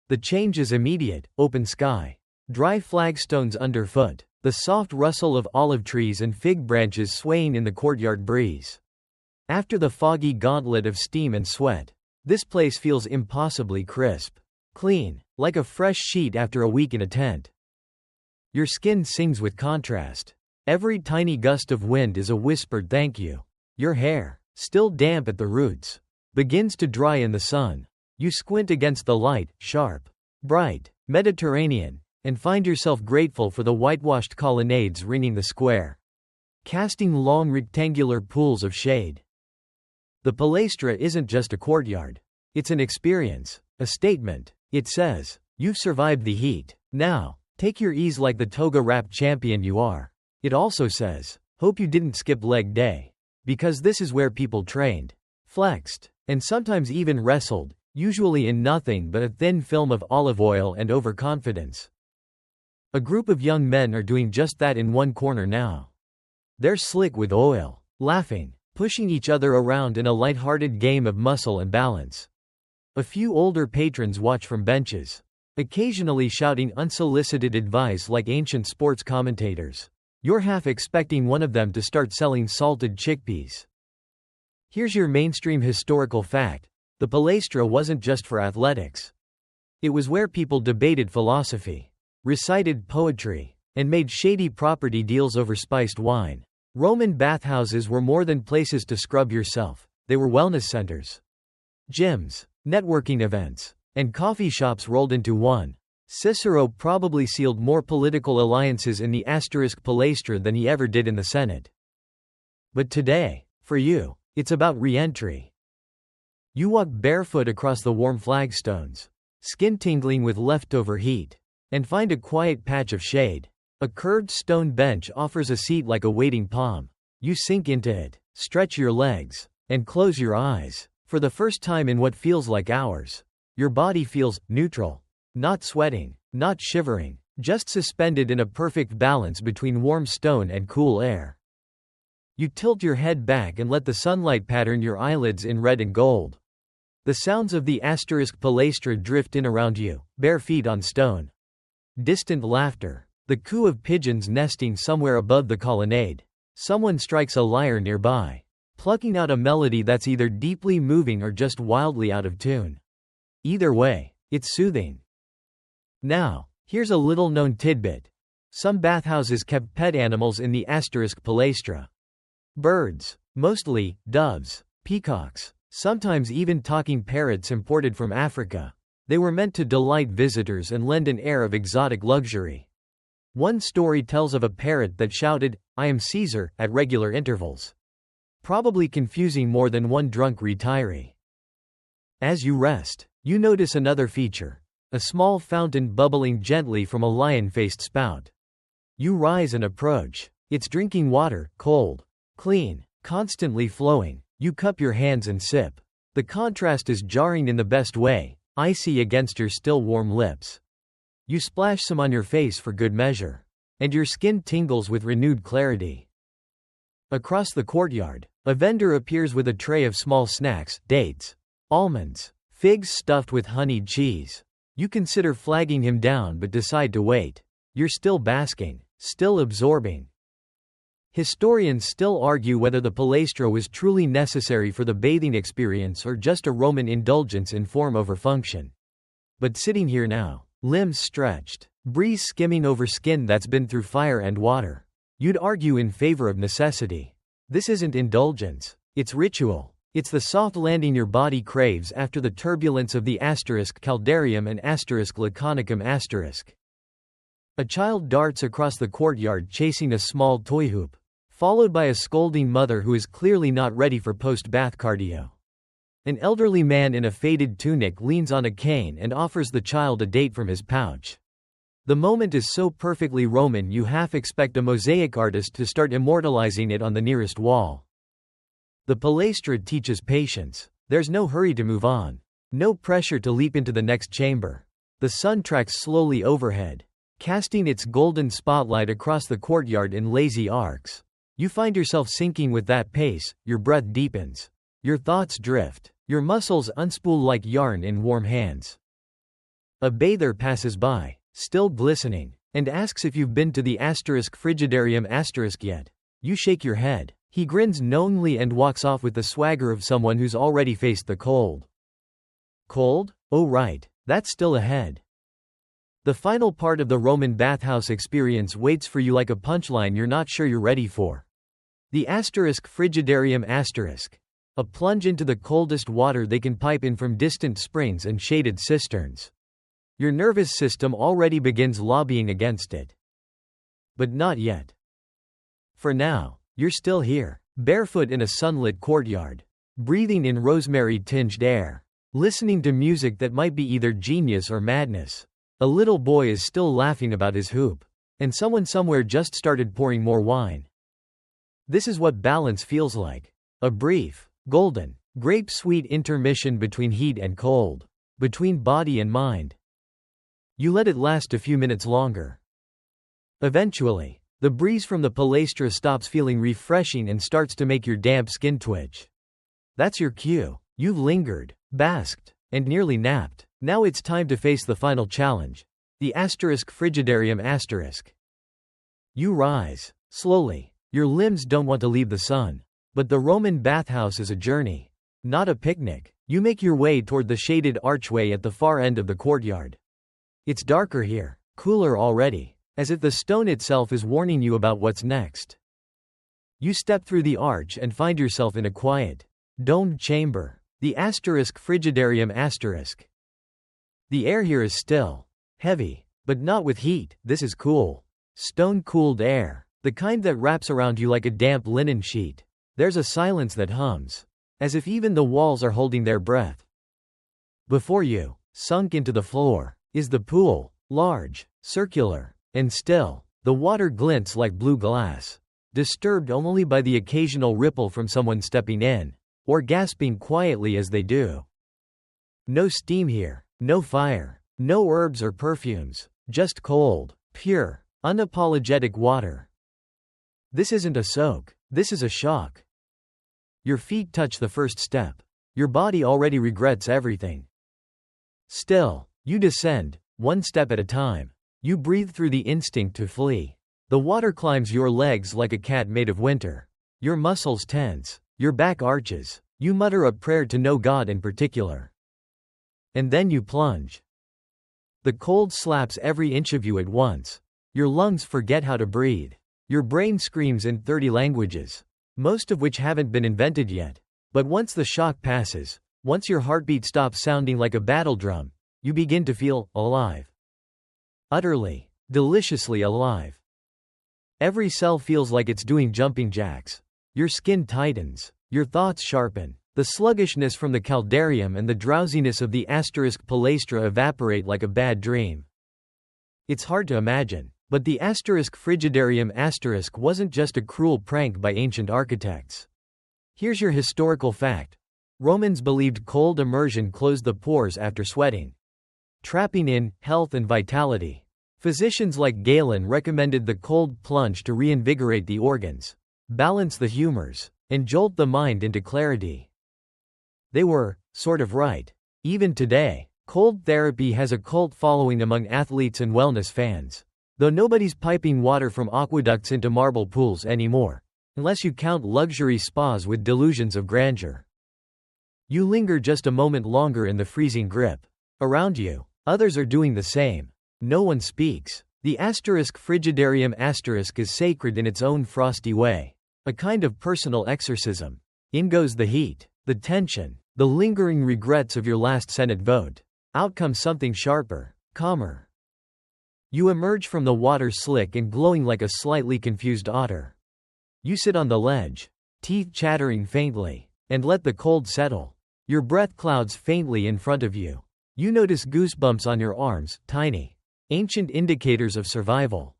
The change is immediate: open sky, dry flagstones underfoot, the soft rustle of olive trees and fig branches swaying in the courtyard breeze. After the foggy gauntlet of steam and sweat, this place feels impossibly crisp, clean, like a fresh sheet after a week in a tent. Your skin sings with contrast. Every tiny gust of wind is a whispered thank you. Your hair, still damp at the roots, begins to dry in the sun. You squint against the light, sharp, bright, Mediterranean, and find yourself grateful for the whitewashed colonnades ringing the square, casting long rectangular pools of shade. The palaestra isn't just a courtyard. It's an experience, a statement. It says, "You've survived the heat. Now, take your ease like the toga-wrapped champion you are." It also says, "Hope you didn't skip leg day. Because this is where people trained, flexed, and sometimes even wrestled, usually in nothing but a thin film of olive oil and overconfidence." A group of young men are doing just that in one corner now. They're slick with oil, laughing, pushing each other around in a light-hearted game of muscle and balance. A few older patrons watch from benches, occasionally shouting unsolicited advice like ancient sports commentators. You're half expecting one of them to start selling salted chickpeas. Here's your mainstream historical fact: the palestra wasn't just for athletics. It was where people debated philosophy, recited poetry, and made shady property deals over spiced wine. Roman bathhouses were more than places to scrub yourself, they were wellness centers. Gyms, networking events, and coffee shops rolled into one. Cicero probably sealed more political alliances in the palestra than he ever did in the Senate. But today, for you, it's about re-entry. You walk barefoot across the warm flagstones, skin tingling with leftover heat, and find a quiet patch of shade. A curved stone bench offers a seat like a waiting palm. You sink into it, stretch your legs, and close your eyes. For the first time in what feels like hours, your body feels neutral. Not sweating, not shivering, just suspended in a perfect balance between warm stone and cool air. You tilt your head back and let the sunlight pattern your eyelids in red and gold. The sounds of the palestra drift in around you, bare feet on stone. Distant laughter, the coo of pigeons nesting somewhere above the colonnade. Someone strikes a lyre nearby, plucking out a melody that's either deeply moving or just wildly out of tune. Either way, it's soothing. Now, here's a little-known tidbit. Some bathhouses kept pet animals in the palestra. Birds, mostly doves, peacocks, sometimes even talking parrots imported from Africa. They were meant to delight visitors and lend an air of exotic luxury. One story tells of a parrot that shouted, "I am Caesar," at regular intervals, probably confusing more than one drunk retiree. As you rest, you notice another feature. A small fountain bubbling gently from a lion-faced spout. You rise and approach. It's drinking water, cold, clean, constantly flowing. You cup your hands and sip. The contrast is jarring in the best way, icy against your still warm lips. You splash some on your face for good measure, and your skin tingles with renewed clarity. Across the courtyard, a vendor appears with a tray of small snacks, dates, almonds, figs stuffed with honeyed cheese. You consider flagging him down but decide to wait. You're still basking, still absorbing. Historians still argue whether the palestra was truly necessary for the bathing experience or just a Roman indulgence in form over function. But sitting here now, limbs stretched, breeze skimming over skin that's been through fire and water, you'd argue in favor of necessity. This isn't indulgence, it's ritual. It's the soft landing your body craves after the turbulence of the caldarium and laconicum. A child darts across the courtyard chasing a small toy hoop, followed by a scolding mother who is clearly not ready for post-bath cardio. An elderly man in a faded tunic leans on a cane and offers the child a date from his pouch. The moment is so perfectly Roman you half expect a mosaic artist to start immortalizing it on the nearest wall. The palestra teaches patience. There's no hurry to move on. No pressure to leap into the next chamber. The sun tracks slowly overhead, casting its golden spotlight across the courtyard in lazy arcs. You find yourself sinking with that pace, your breath deepens. Your thoughts drift. Your muscles unspool like yarn in warm hands. A bather passes by, still glistening, and asks if you've been to the frigidarium yet. You shake your head. He grins knowingly and walks off with the swagger of someone who's already faced the cold. Cold? Oh right, that's still ahead. The final part of the Roman bathhouse experience waits for you like a punchline you're not sure you're ready for. The frigidarium a plunge into the coldest water they can pipe in from distant springs and shaded cisterns. Your nervous system already begins lobbying against it. But not yet. For now, you're still here, barefoot in a sunlit courtyard, breathing in rosemary-tinged air, listening to music that might be either genius or madness. A little boy is still laughing about his hoop, and someone somewhere just started pouring more wine. This is what balance feels like. A brief, golden, grape-sweet intermission between heat and cold, between body and mind. You let it last a few minutes longer. Eventually, the breeze from the palæstra stops feeling refreshing and starts to make your damp skin twitch. That's your cue. You've lingered, basked, and nearly napped. Now it's time to face the final challenge. The frigidarium asterisk. You rise. Slowly. Your limbs don't want to leave the sun. But the Roman bathhouse is a journey. Not a picnic. You make your way toward the shaded archway at the far end of the courtyard. It's darker here, cooler already, as if the stone itself is warning you about what's next. You step through the arch and find yourself in a quiet, domed chamber. The frigidarium asterisk. The air here is still, heavy, but not with heat. This is cool. Stone-cooled air. The kind that wraps around you like a damp linen sheet. There's a silence that hums, as if even the walls are holding their breath. Before you, sunk into the floor, is the pool, large, circular, and still. The water glints like blue glass, disturbed only by the occasional ripple from someone stepping in, or gasping quietly as they do. No steam here, no fire, no herbs or perfumes, just cold, pure, unapologetic water. This isn't a soak, this is a shock. Your feet touch the first step. Your body already regrets everything. Still, you descend, one step at a time. You breathe through the instinct to flee. The water climbs your legs like a cat made of winter. Your muscles tense, your back arches. You mutter a prayer to no god in particular. And then you plunge. The cold slaps every inch of you at once. Your lungs forget how to breathe. Your brain screams in 30 languages, most of which haven't been invented yet. But once the shock passes, once your heartbeat stops sounding like a battle drum, you begin to feel alive. Utterly, deliciously alive. Every cell feels like it's doing jumping jacks. Your skin tightens, your thoughts sharpen. The sluggishness from the caldarium and the drowsiness of the palæstra evaporate like a bad dream. It's hard to imagine, but the frigidarium asterisk wasn't just a cruel prank by ancient architects. Here's your historical fact. Romans believed cold immersion closed the pores after sweating, trapping in health and vitality. Physicians like Galen recommended the cold plunge to reinvigorate the organs, balance the humors, and jolt the mind into clarity. They were, sort of right. Even today, cold therapy has a cult following among athletes and wellness fans. Though nobody's piping water from aqueducts into marble pools anymore, unless you count luxury spas with delusions of grandeur. You linger just a moment longer in the freezing grip. Around you, others are doing the same. No one speaks. The frigidarium asterisk is sacred in its own frosty way. A kind of personal exorcism. In goes the heat, the tension, the lingering regrets of your last Senate vote. Out comes something sharper, calmer. You emerge from the water slick and glowing like a slightly confused otter. You sit on the ledge, teeth chattering faintly, and let the cold settle. Your breath clouds faintly in front of you. You notice goosebumps on your arms, tiny, ancient indicators of survival.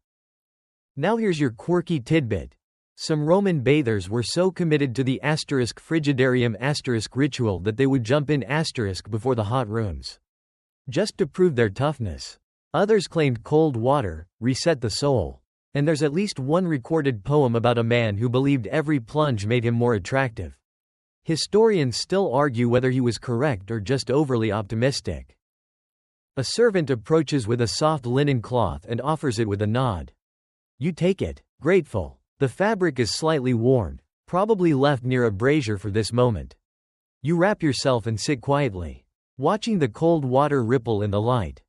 Now here's your quirky tidbit. Some Roman bathers were so committed to the frigidarium asterisk ritual that they would jump in asterisk before the hot rooms, just to prove their toughness. Others claimed cold water reset the soul. And there's at least one recorded poem about a man who believed every plunge made him more attractive. Historians still argue whether he was correct or just overly optimistic. A servant approaches with a soft linen cloth and offers it with a nod. You take it, grateful. The fabric is slightly worn, probably left near a brazier for this moment. You wrap yourself and sit quietly, watching the cold water ripple in the light.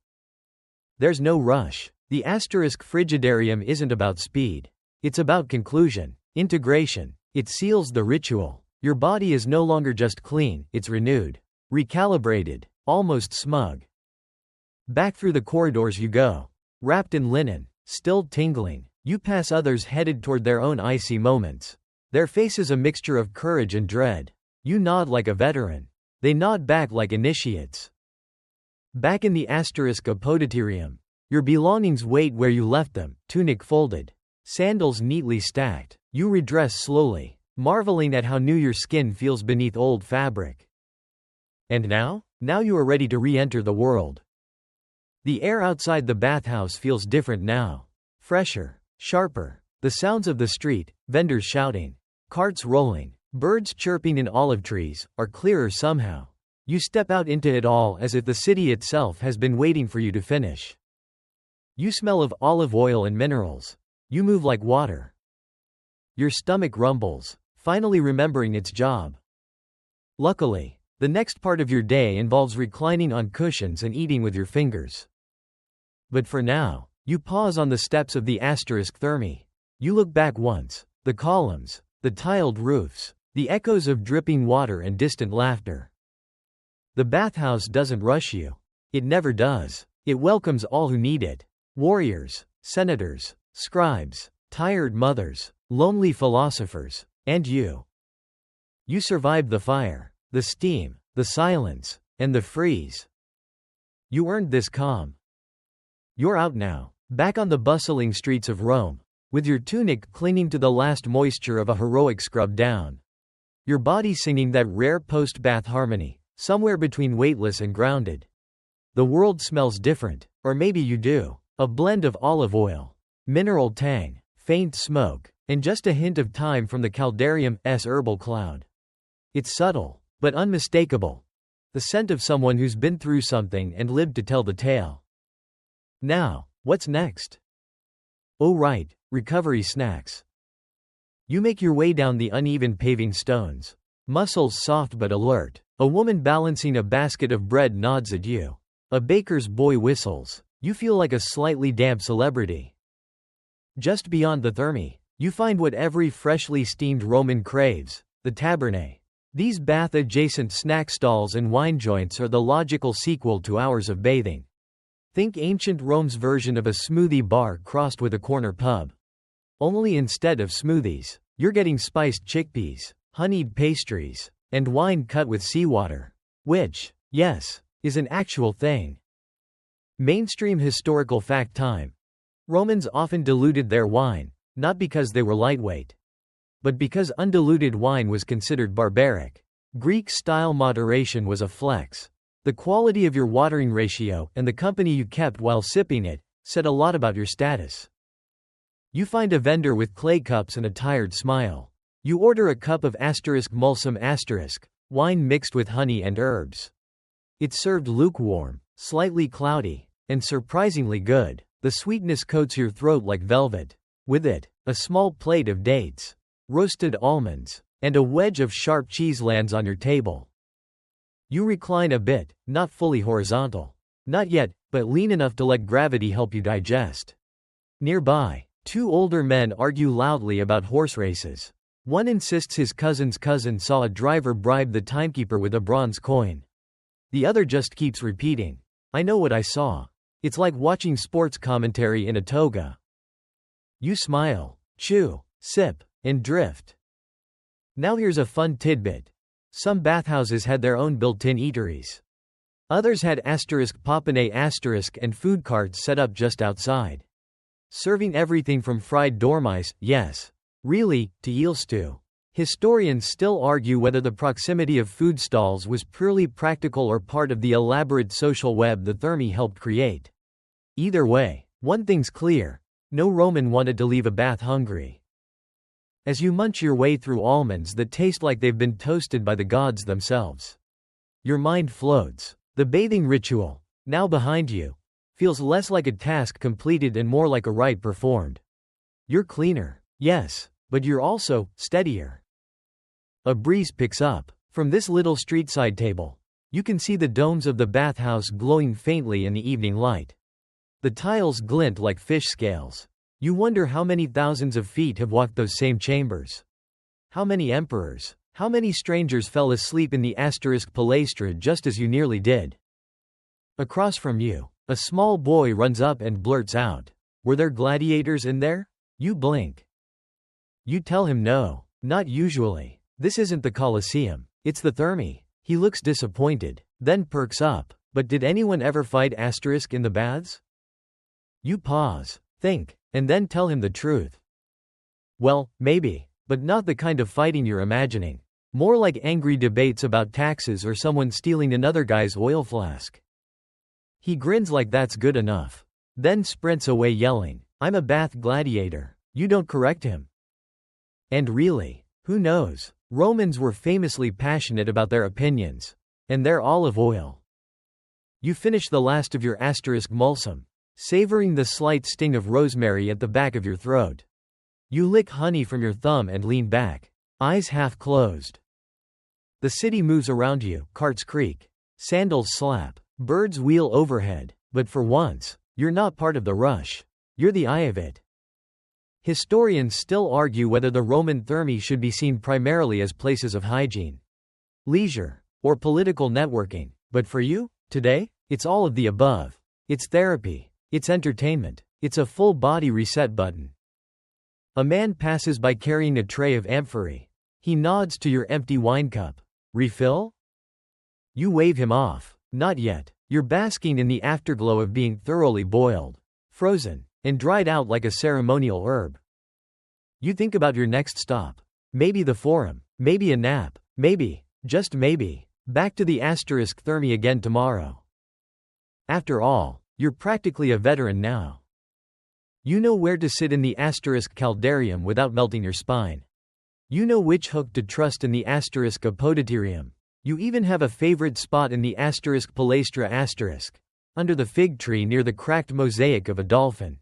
There's no rush. The frigidarium isn't about speed. It's about conclusion, integration. It seals the ritual. Your body is no longer just clean, it's renewed, recalibrated, almost smug. Back through the corridors you go. Wrapped in linen, still tingling, you pass others headed toward their own icy moments. Their faces a mixture of courage and dread. You nod like a veteran. They nod back like initiates. Back in the apodyterium. Your belongings wait where you left them, tunic folded, sandals neatly stacked. You redress slowly, marveling at how new your skin feels beneath old fabric. And now? Now you are ready to re-enter the world. The air outside the bathhouse feels different now. Fresher, Sharper. The sounds of the street, vendors shouting, carts rolling, birds chirping in olive trees, are clearer somehow. You step out into it all as if the city itself has been waiting for you to finish. You smell of olive oil and minerals. You move like water. Your stomach rumbles, finally remembering its job. Luckily, the next part of your day involves reclining on cushions and eating with your fingers. But for now, you pause on the steps of the thermi. You look back once, the columns, the tiled roofs, the echoes of dripping water and distant laughter. The bathhouse doesn't rush you. It never does. It welcomes all who need it. Warriors, senators, scribes, tired mothers, lonely philosophers, and you. You survived the fire, the steam, the silence, and the freeze. You earned this calm. You're out now, back on the bustling streets of Rome, with your tunic clinging to the last moisture of a heroic scrub down. Your body singing that rare post-bath harmony, somewhere between weightless and grounded. The world smells different, or maybe you do. A blend of olive oil, mineral tang, faint smoke, and just a hint of thyme from the caldarium's herbal cloud. It's subtle, but unmistakable. The scent of someone who's been through something and lived to tell the tale. Now, what's next? Oh right, recovery snacks. You make your way down the uneven paving stones. Muscles soft but alert. A woman balancing a basket of bread nods at you. A baker's boy whistles. You feel like a slightly damp celebrity. Just beyond the thermi, you find what every freshly steamed Roman craves, the tabernae. These bath-adjacent snack stalls and wine joints are the logical sequel to hours of bathing. Think ancient Rome's version of a smoothie bar crossed with a corner pub. Only instead of smoothies, you're getting spiced chickpeas, honeyed pastries, and wine cut with seawater. Which, yes, is an actual thing. Mainstream historical fact time. Romans often diluted their wine, not because they were lightweight, but because undiluted wine was considered barbaric. Greek-style moderation was a flex. The quality of your watering ratio and the company you kept while sipping it said a lot about your status. You find a vendor with clay cups and a tired smile. You order a cup of mulsum wine mixed with honey and herbs. It's served lukewarm, slightly cloudy, and surprisingly good. The sweetness coats your throat like velvet. With it, a small plate of dates, roasted almonds, and a wedge of sharp cheese lands on your table. You recline a bit, not fully horizontal. Not yet, but lean enough to let gravity help you digest. Nearby, two older men argue loudly about horse races. One insists his cousin's cousin saw a driver bribe the timekeeper with a bronze coin. The other just keeps repeating, "I know what I saw." It's like watching sports commentary in a toga. You smile, chew, sip, and drift. Now here's a fun tidbit. Some bathhouses had their own built-in eateries. Others had *papane* and food carts set up just outside. Serving everything from fried dormice, yes, really, to eel stew. Historians still argue whether the proximity of food stalls was purely practical or part of the elaborate social web the thermi helped create. Either way, one thing's clear: no Roman wanted to leave a bath hungry. As you munch your way through almonds that taste like they've been toasted by the gods themselves, your mind floats. The bathing ritual, now behind you, feels less like a task completed and more like a rite performed. You're cleaner, yes, but you're also steadier. A breeze picks up. From this little street-side table, you can see the domes of the bathhouse glowing faintly in the evening light. The tiles glint like fish scales. You wonder how many thousands of feet have walked those same chambers. How many emperors, how many strangers fell asleep in the palestra just as you nearly did. Across from you, a small boy runs up and blurts out, "Were there gladiators in there?" You blink. You tell him no, not usually. This isn't the Colosseum, it's the thermi. He looks disappointed, then perks up. But did anyone ever fight in the baths? You pause, think, and then tell him the truth. Well, maybe, but not the kind of fighting you're imagining. More like angry debates about taxes or someone stealing another guy's oil flask. He grins like that's good enough. Then sprints away yelling, I'm a bath gladiator. You don't correct him. And really, who knows? Romans were famously passionate about their opinions. And their olive oil. You finish the last of your *mulsum, savoring the slight sting of rosemary at the back of your throat. You lick honey from your thumb and lean back, eyes half closed. The city moves around you, carts creak, sandals slap, birds wheel overhead, but for once, you're not part of the rush. You're the eye of it. Historians still argue whether the Roman thermae should be seen primarily as places of hygiene, leisure, or political networking, but for you, today, it's all of the above. It's therapy, it's entertainment, it's a full-body reset button. A man passes by carrying a tray of amphorae. He nods to your empty wine cup. Refill? You wave him off. Not yet. You're basking in the afterglow of being thoroughly boiled, frozen, and dried out like a ceremonial herb. You think about your next stop. Maybe the Forum, maybe a nap, maybe, just maybe, back to the thermae again tomorrow. After all, you're practically a veteran now. You know where to sit in the caldarium without melting your spine. You know which hook to trust in the apodyterium. You even have a favorite spot in the palastra under the fig tree near the cracked mosaic of a dolphin.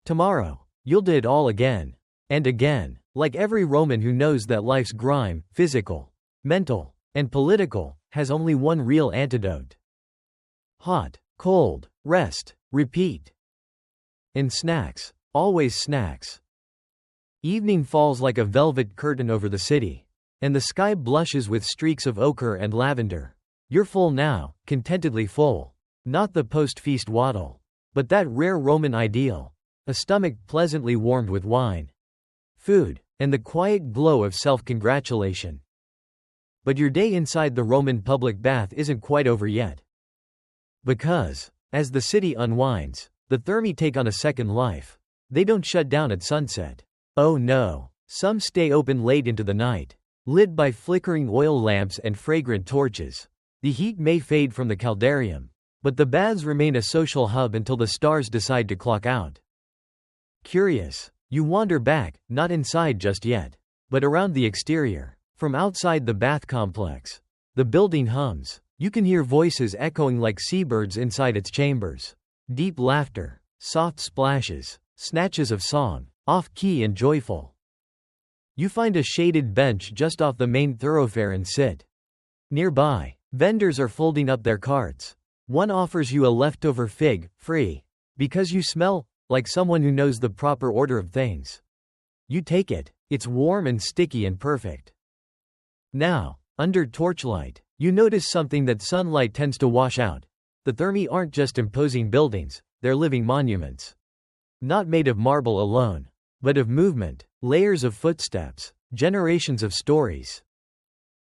Tomorrow, you'll do it all again. And again, like every Roman who knows that life's grime, physical, mental, and political, has only one real antidote. Hot, cold, rest, repeat. And snacks, always snacks. Evening falls like a velvet curtain over the city, and the sky blushes with streaks of ochre and lavender. You're full now, contentedly full. Not the post-feast waddle, but that rare Roman ideal, a stomach pleasantly warmed with wine, food, and the quiet glow of self-congratulation. But your day inside the Roman public bath isn't quite over yet. Because, as the city unwinds, the thermae take on a second life. They don't shut down at sunset. Oh no, some stay open late into the night, lit by flickering oil lamps and fragrant torches. The heat may fade from the caldarium, but the baths remain a social hub until the stars decide to clock out. Curious, you wander back, not inside just yet, but around the exterior. From outside the bath complex, the building hums. You can hear voices echoing like seabirds inside its chambers. Deep laughter, soft splashes, snatches of song, off-key and joyful. You find a shaded bench just off the main thoroughfare and sit. Nearby, vendors are folding up their carts. One offers you a leftover fig, free, because you smell like someone who knows the proper order of things. You take it. It's warm and sticky and perfect. Now, under torchlight, you notice something that sunlight tends to wash out. The thermae aren't just imposing buildings, they're living monuments. Not made of marble alone, but of movement, layers of footsteps, generations of stories.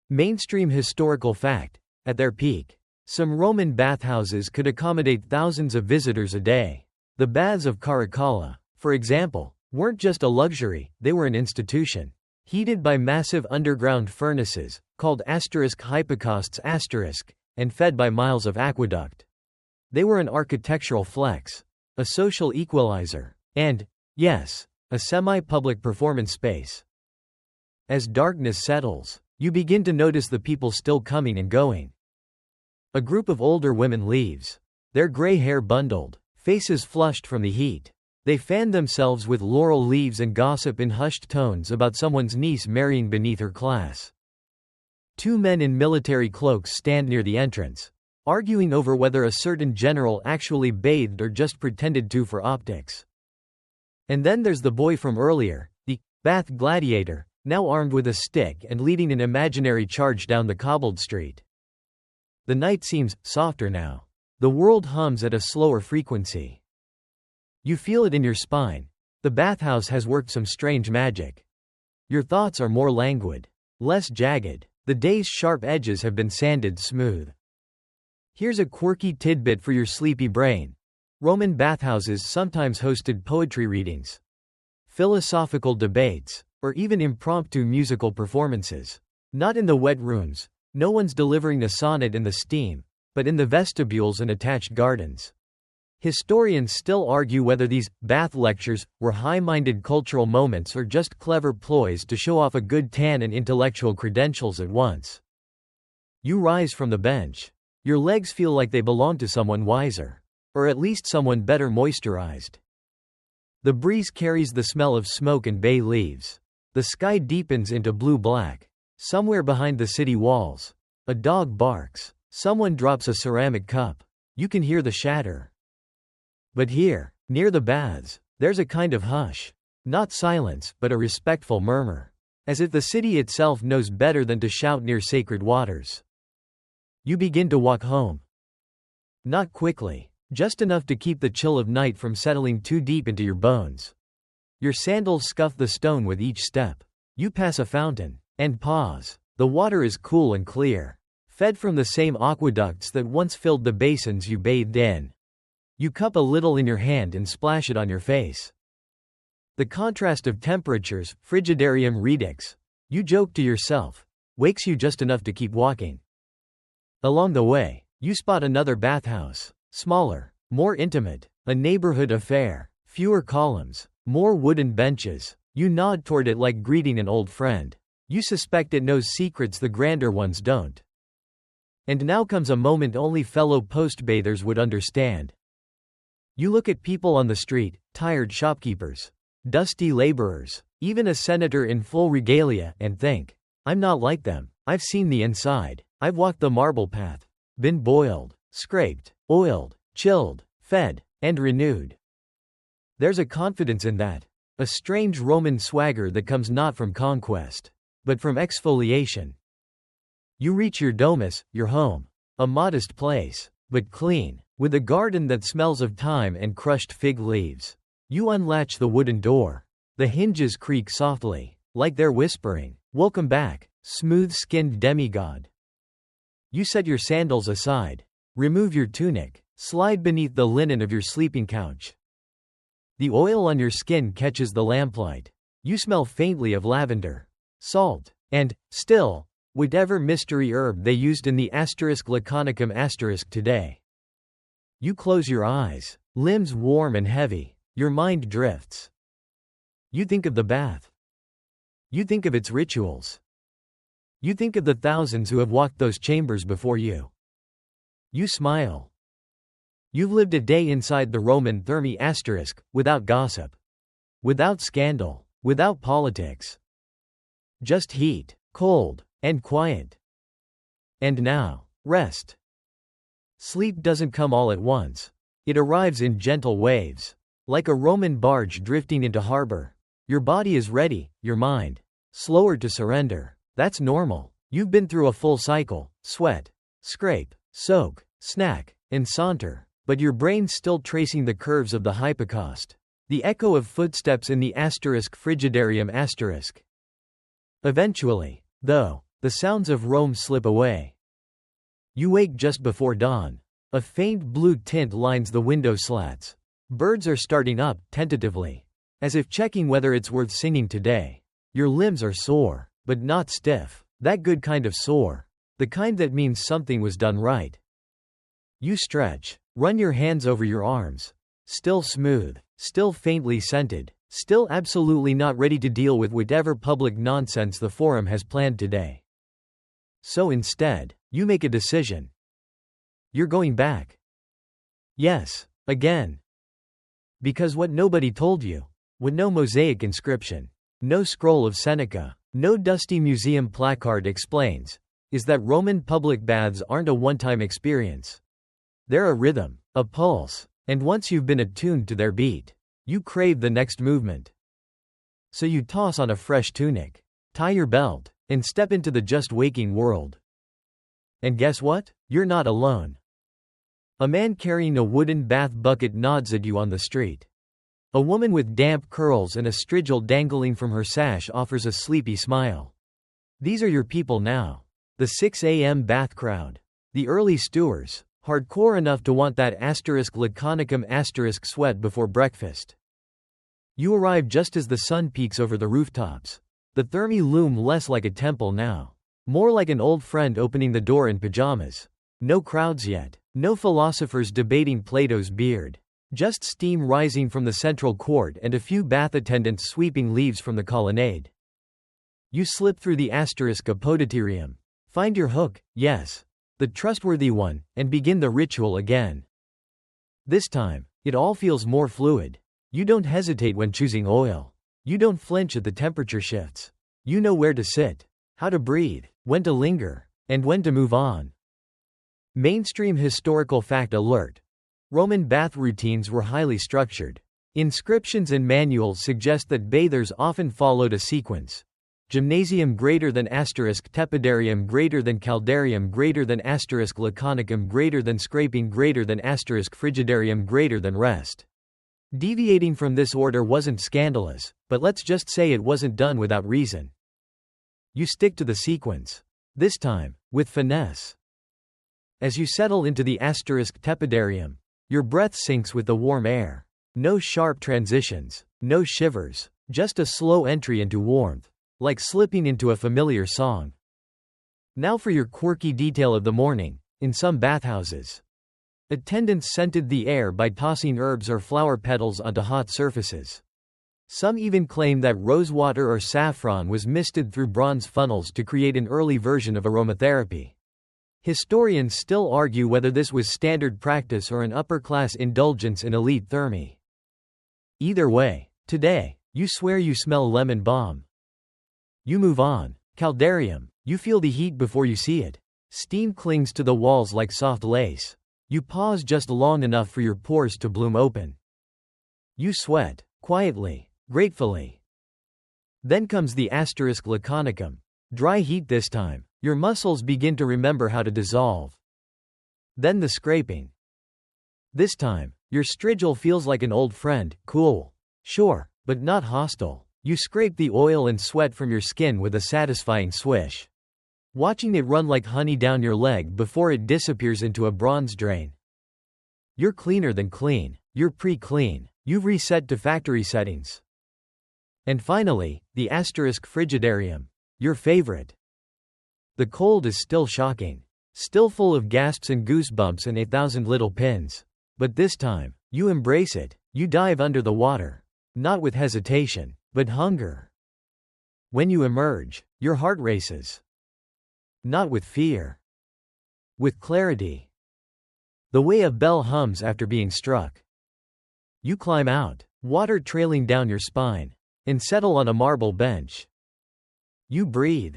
Mainstream historical fact, at their peak, some Roman bathhouses could accommodate thousands of visitors a day. The baths of Caracalla, for example, weren't just a luxury, they were an institution. Heated by massive underground furnaces, called hypocausts and fed by miles of aqueduct. They were an architectural flex, a social equalizer, and, yes, a semi-public performance space. As darkness settles, you begin to notice the people still coming and going. A group of older women leaves, their gray hair bundled, faces flushed from the heat. They fan themselves with laurel leaves and gossip in hushed tones about someone's niece marrying beneath her class. Two men in military cloaks stand near the entrance, arguing over whether a certain general actually bathed or just pretended to for optics. And then there's the boy from earlier, the bath gladiator, now armed with a stick and leading an imaginary charge down the cobbled street. The night seems softer now. The world hums at a slower frequency. You feel it in your spine. The bathhouse has worked some strange magic. Your thoughts are more languid, less jagged. The day's sharp edges have been sanded smooth. Here's a quirky tidbit for your sleepy brain. Roman bathhouses sometimes hosted poetry readings, philosophical debates, or even impromptu musical performances. Not in the wet rooms. No one's delivering a sonnet in the steam, but in the vestibules and attached gardens. Historians still argue whether these bath lectures were high-minded cultural moments or just clever ploys to show off a good tan and intellectual credentials at once. You rise from the bench. Your legs feel like they belong to someone wiser. Or at least someone better moisturized. The breeze carries the smell of smoke and bay leaves. The sky deepens into blue-black. Somewhere behind the city walls, a dog barks. Someone drops a ceramic cup. You can hear the shatter. But here, near the baths, there's a kind of hush. Not silence, but a respectful murmur. As if the city itself knows better than to shout near sacred waters. You begin to walk home. Not quickly, just enough to keep the chill of night from settling too deep into your bones. Your sandals scuff the stone with each step. You pass a fountain, and pause. The water is cool and clear, fed from the same aqueducts that once filled the basins you bathed in. You cup a little in your hand and splash it on your face. The contrast of temperatures, frigidarium redux, you joke to yourself, wakes you just enough to keep walking. Along the way, you spot another bathhouse, smaller, more intimate, a neighborhood affair, fewer columns, more wooden benches. You nod toward it like greeting an old friend. You suspect it knows secrets the grander ones don't. And now comes a moment only fellow post-bathers would understand. You look at people on the street, tired shopkeepers, dusty laborers, even a senator in full regalia, and think, I'm not like them. I've seen the inside. I've walked the marble path, been boiled, scraped, oiled, chilled, fed, and renewed. There's a confidence in that, a strange Roman swagger that comes not from conquest, but from exfoliation. You reach your domus, your home, a modest place, but clean, with a garden that smells of thyme and crushed fig leaves. You unlatch the wooden door. The hinges creak softly, like they're whispering, "Welcome back, smooth-skinned demigod." You set your sandals aside, remove your tunic, slide beneath the linen of your sleeping couch. The oil on your skin catches the lamplight. You smell faintly of lavender, salt, and, still, whatever mystery herb they used in the laconicum today. You close your eyes, limbs warm and heavy, your mind drifts. You think of the bath. You think of its rituals. You think of the thousands who have walked those chambers before you. You smile. You've lived a day inside the Roman thermae without gossip, without scandal, without politics. Just heat, cold, and quiet. And now, rest. Sleep doesn't come all at once. It arrives in gentle waves. Like a Roman barge drifting into harbor. Your body is ready, your mind slower to surrender. That's normal. You've been through a full cycle, sweat, scrape, soak, snack, and saunter, but your brain's still tracing the curves of the hypocaust. The echo of footsteps in the frigidarium. Eventually, though, the sounds of Rome slip away. You wake just before dawn. A faint blue tint lines the window slats. Birds are starting up, tentatively, as if checking whether it's worth singing today. Your limbs are sore, but not stiff. That good kind of sore. The kind that means something was done right. You stretch, run your hands over your arms. Still smooth, still faintly scented, still absolutely not ready to deal with whatever public nonsense the forum has planned today. So instead, you make a decision. You're going back. Yes, again. Because what nobody told you, what no mosaic inscription, no scroll of Seneca, no dusty museum placard explains, is that Roman public baths aren't a one-time experience. They're a rhythm, a pulse, and once you've been attuned to their beat, you crave the next movement. So you toss on a fresh tunic, tie your belt, and step into the just waking world. And guess what? You're not alone. A man carrying a wooden bath bucket nods at you on the street. A woman with damp curls and a strigil dangling from her sash offers a sleepy smile. These are your people now. The 6 a.m. bath crowd. The early stewers, hardcore enough to want that laconicum sweat before breakfast. You arrive just as the sun peaks over the rooftops. The thermae loom less like a temple now. More like an old friend opening the door in pajamas. No crowds yet. No philosophers debating Plato's beard. Just steam rising from the central court and a few bath attendants sweeping leaves from the colonnade. You slip through the apodyterium. Find your hook, yes, the trustworthy one, and begin the ritual again. This time, it all feels more fluid. You don't hesitate when choosing oil. You don't flinch at the temperature shifts. You know where to sit, how to breathe, when to linger, and when to move on. Mainstream historical fact alert. Roman bath routines were highly structured. Inscriptions and manuals suggest that bathers often followed a sequence. Gymnasium greater than asterisk tepidarium greater than caldarium greater than asterisk laconicum greater than scraping greater than asterisk frigidarium greater than rest. Deviating from this order wasn't scandalous, but let's just say it wasn't done without reason. You stick to the sequence. This time, with finesse. As you settle into the asterisk tepidarium, your breath sinks with the warm air. No sharp transitions, no shivers, just a slow entry into warmth, like slipping into a familiar song. Now for your quirky detail of the morning. In some bathhouses, attendants scented the air by tossing herbs or flower petals onto hot surfaces. Some even claim that rosewater or saffron was misted through bronze funnels to create an early version of aromatherapy. Historians still argue whether this was standard practice or an upper-class indulgence in elite thermi. Either way, today, you swear you smell lemon balm. You move on. Caldarium. You feel the heat before you see it. Steam clings to the walls like soft lace. You pause just long enough for your pores to bloom open. You sweat. Quietly. Gratefully. Then comes the asterisk laconicum. Dry heat this time. Your muscles begin to remember how to dissolve. Then the scraping. This time, your strigil feels like an old friend, cool. Sure, but not hostile. You scrape the oil and sweat from your skin with a satisfying swish. Watching it run like honey down your leg before it disappears into a bronze drain. You're cleaner than clean. You're pre-clean. You've reset to factory settings. And finally, the asterisk frigidarium. Your favorite. The cold is still shocking. Still full of gasps and goosebumps and 1,000 little pins. But this time, you embrace it. You dive under the water. Not with hesitation, but hunger. When you emerge, your heart races. Not with fear. With clarity. The way a bell hums after being struck. You climb out, water trailing down your spine, and settle on a marble bench. You breathe.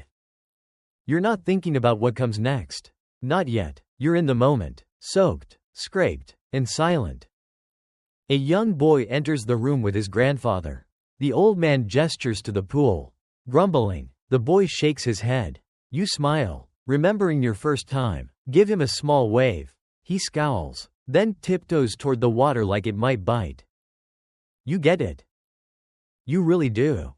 You're not thinking about what comes next. Not yet. You're in the moment, soaked, scraped, and silent. A young boy enters the room with his grandfather. The old man gestures to the pool. Grumbling, the boy shakes his head. You smile, remembering your first time. Give him a small wave. He scowls, then tiptoes toward the water like it might bite. You get it. You really do.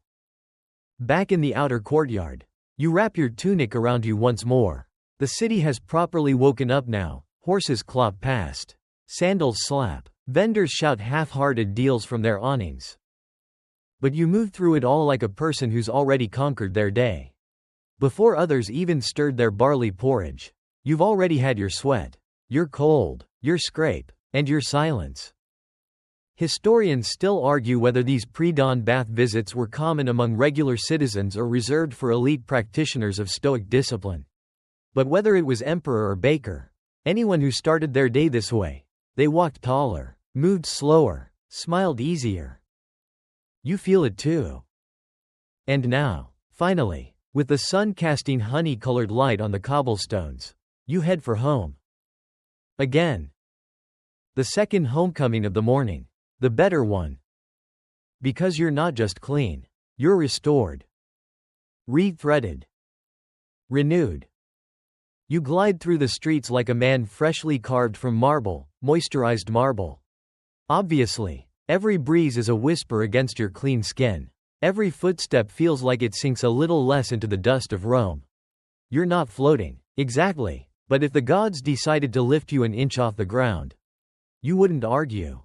Back in the outer courtyard, you wrap your tunic around you once more. The city has properly woken up now. Horses clop past. Sandals slap. Vendors shout half-hearted deals from their awnings. But you move through it all like a person who's already conquered their day. Before others even stirred their barley porridge, you've already had your sweat, your cold, your scrape, and your silence. Historians still argue whether these pre-dawn bath visits were common among regular citizens or reserved for elite practitioners of Stoic discipline. But whether it was emperor or baker, anyone who started their day this way, they walked taller, moved slower, smiled easier. You feel it too. And now, finally, with the sun casting honey-colored light on the cobblestones, you head for home. Again. The second homecoming of the morning. The better one. Because you're not just clean. You're restored. Re-threaded. Renewed. You glide through the streets like a man freshly carved from marble, moisturized marble. Obviously, every breeze is a whisper against your clean skin. Every footstep feels like it sinks a little less into the dust of Rome. You're not floating, exactly, but if the gods decided to lift you an inch off the ground, you wouldn't argue.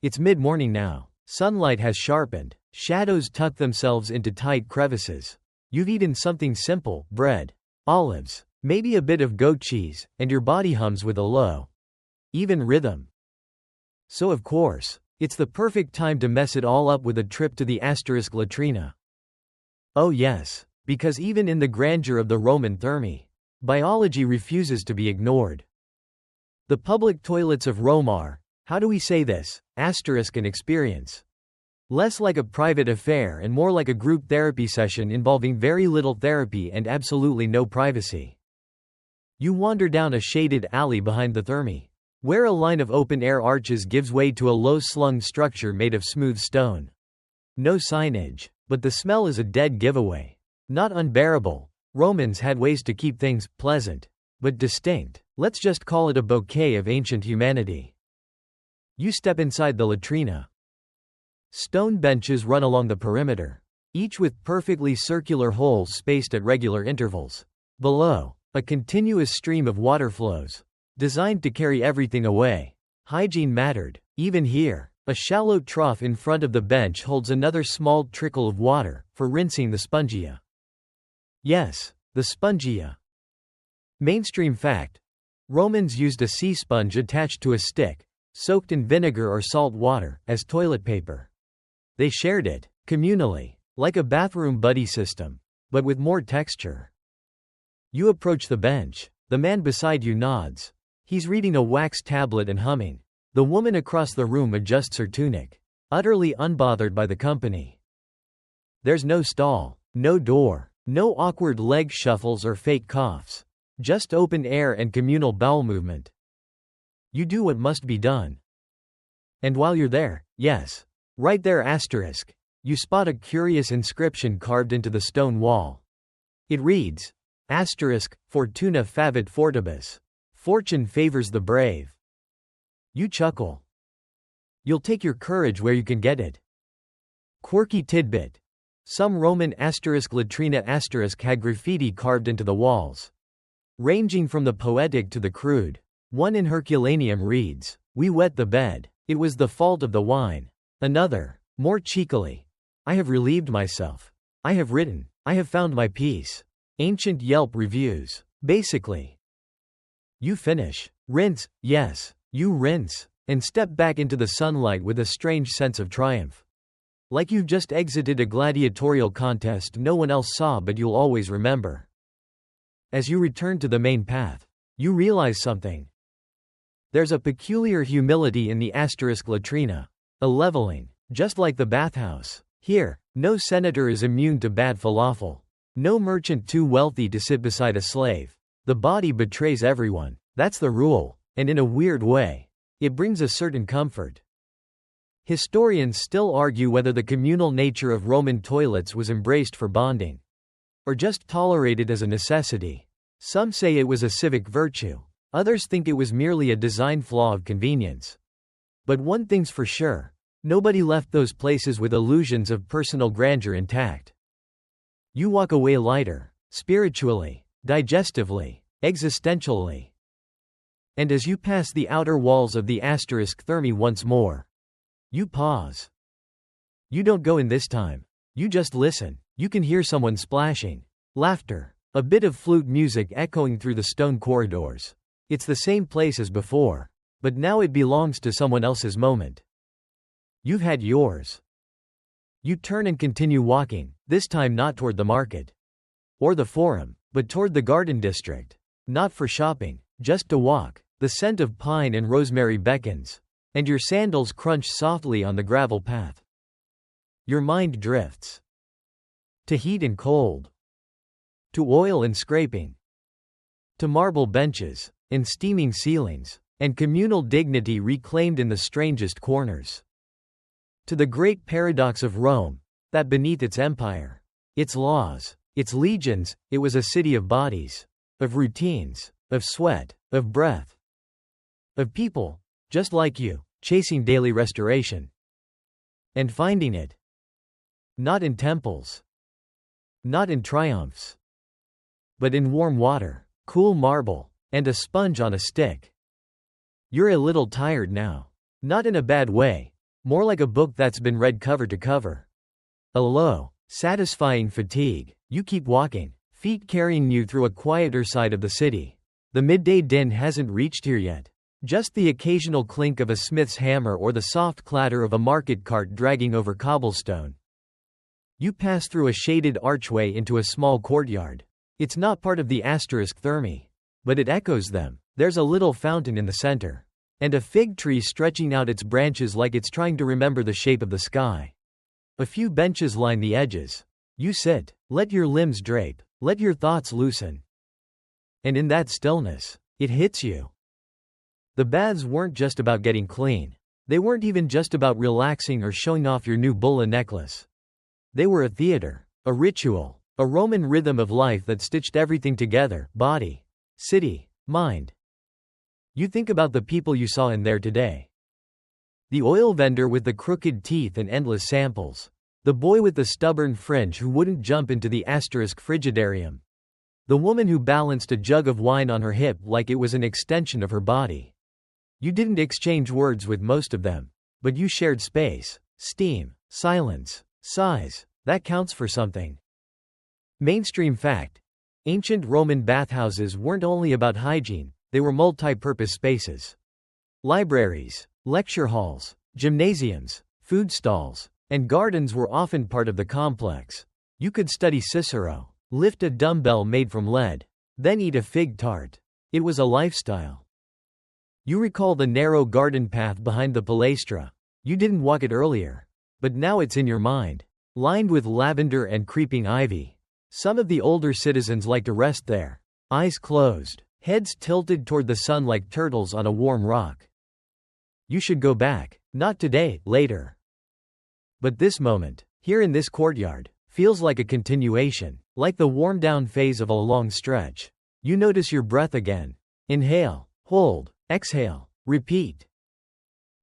It's mid-morning now. Sunlight has sharpened. Shadows tuck themselves into tight crevices. You've eaten something simple, bread, olives, maybe a bit of goat cheese, and your body hums with a low, even rhythm. So of course, it's the perfect time to mess it all up with a trip to the asterisk latrina. Oh yes, because even in the grandeur of the Roman thermae, biology refuses to be ignored. The public toilets of Rome are, how do we say this, asterisk an experience. Less like a private affair and more like a group therapy session involving very little therapy and absolutely no privacy. You wander down a shaded alley behind the thermae, where a line of open-air arches gives way to a low-slung structure made of smooth stone. No signage, but the smell is a dead giveaway. Not unbearable. Romans had ways to keep things pleasant, but distinct. Let's just call it a bouquet of ancient humanity. You step inside the latrina. Stone benches run along the perimeter, each with perfectly circular holes spaced at regular intervals. Below, a continuous stream of water flows, designed to carry everything away. Hygiene mattered. Even here, a shallow trough in front of the bench holds another small trickle of water, for rinsing the spongia. Yes, the spongia. Mainstream fact. Romans used a sea sponge attached to a stick, soaked in vinegar or salt water, as toilet paper. They shared it, communally, like a bathroom buddy system, but with more texture. You approach the bench. The man beside you nods. He's reading a wax tablet and humming. The woman across the room adjusts her tunic, utterly unbothered by the company. There's no stall, no door, no awkward leg shuffles or fake coughs. Just open air and communal bowel movement. You do what must be done. And while you're there, yes, right there asterisk, you spot a curious inscription carved into the stone wall. It reads, asterisk, Fortuna favit fortibus. Fortune favors the brave. You chuckle. You'll take your courage where you can get it. Quirky tidbit. Some Roman asterisk latrina asterisk had graffiti carved into the walls, ranging from the poetic to the crude. One in Herculaneum reads, we wet the bed. It was the fault of the wine. Another, more cheekily, I have relieved myself. I have written. I have found my peace. Ancient Yelp reviews. Basically. You finish. Rinse, yes, you rinse, and step back into the sunlight with a strange sense of triumph. Like you've just exited a gladiatorial contest no one else saw but you'll always remember. As you return to the main path, you realize something. There's a peculiar humility in the asterisk latrina. A leveling, just like the bathhouse. Here, no senator is immune to bad falafel. No merchant too wealthy to sit beside a slave. The body betrays everyone. That's the rule, and in a weird way, it brings a certain comfort. Historians still argue whether the communal nature of Roman toilets was embraced for bonding, or just tolerated as a necessity. Some say it was a civic virtue. Others think it was merely a design flaw of convenience. But one thing's for sure, nobody left those places with illusions of personal grandeur intact. You walk away lighter, spiritually, digestively, existentially. And as you pass the outer walls of the asterisk thermae once more, you pause. You don't go in this time. You just listen. You can hear someone splashing. Laughter. A bit of flute music echoing through the stone corridors. It's the same place as before, but now it belongs to someone else's moment. You've had yours. You turn and continue walking, this time not toward the market or the forum, but toward the garden district. Not for shopping, just to walk. The scent of pine and rosemary beckons, and your sandals crunch softly on the gravel path. Your mind drifts to heat and cold, to oil and scraping, to marble benches and steaming ceilings, and communal dignity reclaimed in the strangest corners, to the great paradox of Rome, that beneath its empire, its laws, its legions, it was a city of bodies, of routines, of sweat, of breath, of people, just like you, chasing daily restoration. And finding it. Not in temples. Not in triumphs. But in warm water, cool marble, and a sponge on a stick. You're a little tired now. Not in a bad way. More like a book that's been read cover to cover. A low, satisfying fatigue. You keep walking, feet carrying you through a quieter side of the city. The midday din hasn't reached here yet. Just the occasional clink of a smith's hammer or the soft clatter of a market cart dragging over cobblestone. You pass through a shaded archway into a small courtyard. It's not part of the asterisk thermi, but it echoes them. There's a little fountain in the center, and a fig tree stretching out its branches like it's trying to remember the shape of the sky. A few benches line the edges. You sit, let your limbs drape, let your thoughts loosen. And in that stillness, it hits you. The baths weren't just about getting clean. They weren't even just about relaxing or showing off your new bulla necklace. They were a theater, a ritual, a Roman rhythm of life that stitched everything together: body, city, mind. You think about the people you saw in there today. The oil vendor with the crooked teeth and endless samples. The boy with the stubborn fringe who wouldn't jump into the asterisk frigidarium. The woman who balanced a jug of wine on her hip like it was an extension of her body. You didn't exchange words with most of them, but you shared space, steam, silence, size. That counts for something. Mainstream fact: ancient Roman bathhouses weren't only about hygiene, they were multi-purpose spaces. Libraries, lecture halls, gymnasiums, food stalls, and gardens were often part of the complex. You could study Cicero, lift a dumbbell made from lead, then eat a fig tart. It was a lifestyle. You recall the narrow garden path behind the palaestra. You didn't walk it earlier, but now it's in your mind, lined with lavender and creeping ivy. Some of the older citizens like to rest there, eyes closed, heads tilted toward the sun like turtles on a warm rock. You should go back, not today, later. But this moment, here in this courtyard, feels like a continuation, like the warm-down phase of a long stretch. You notice your breath again. Inhale, hold, exhale, repeat.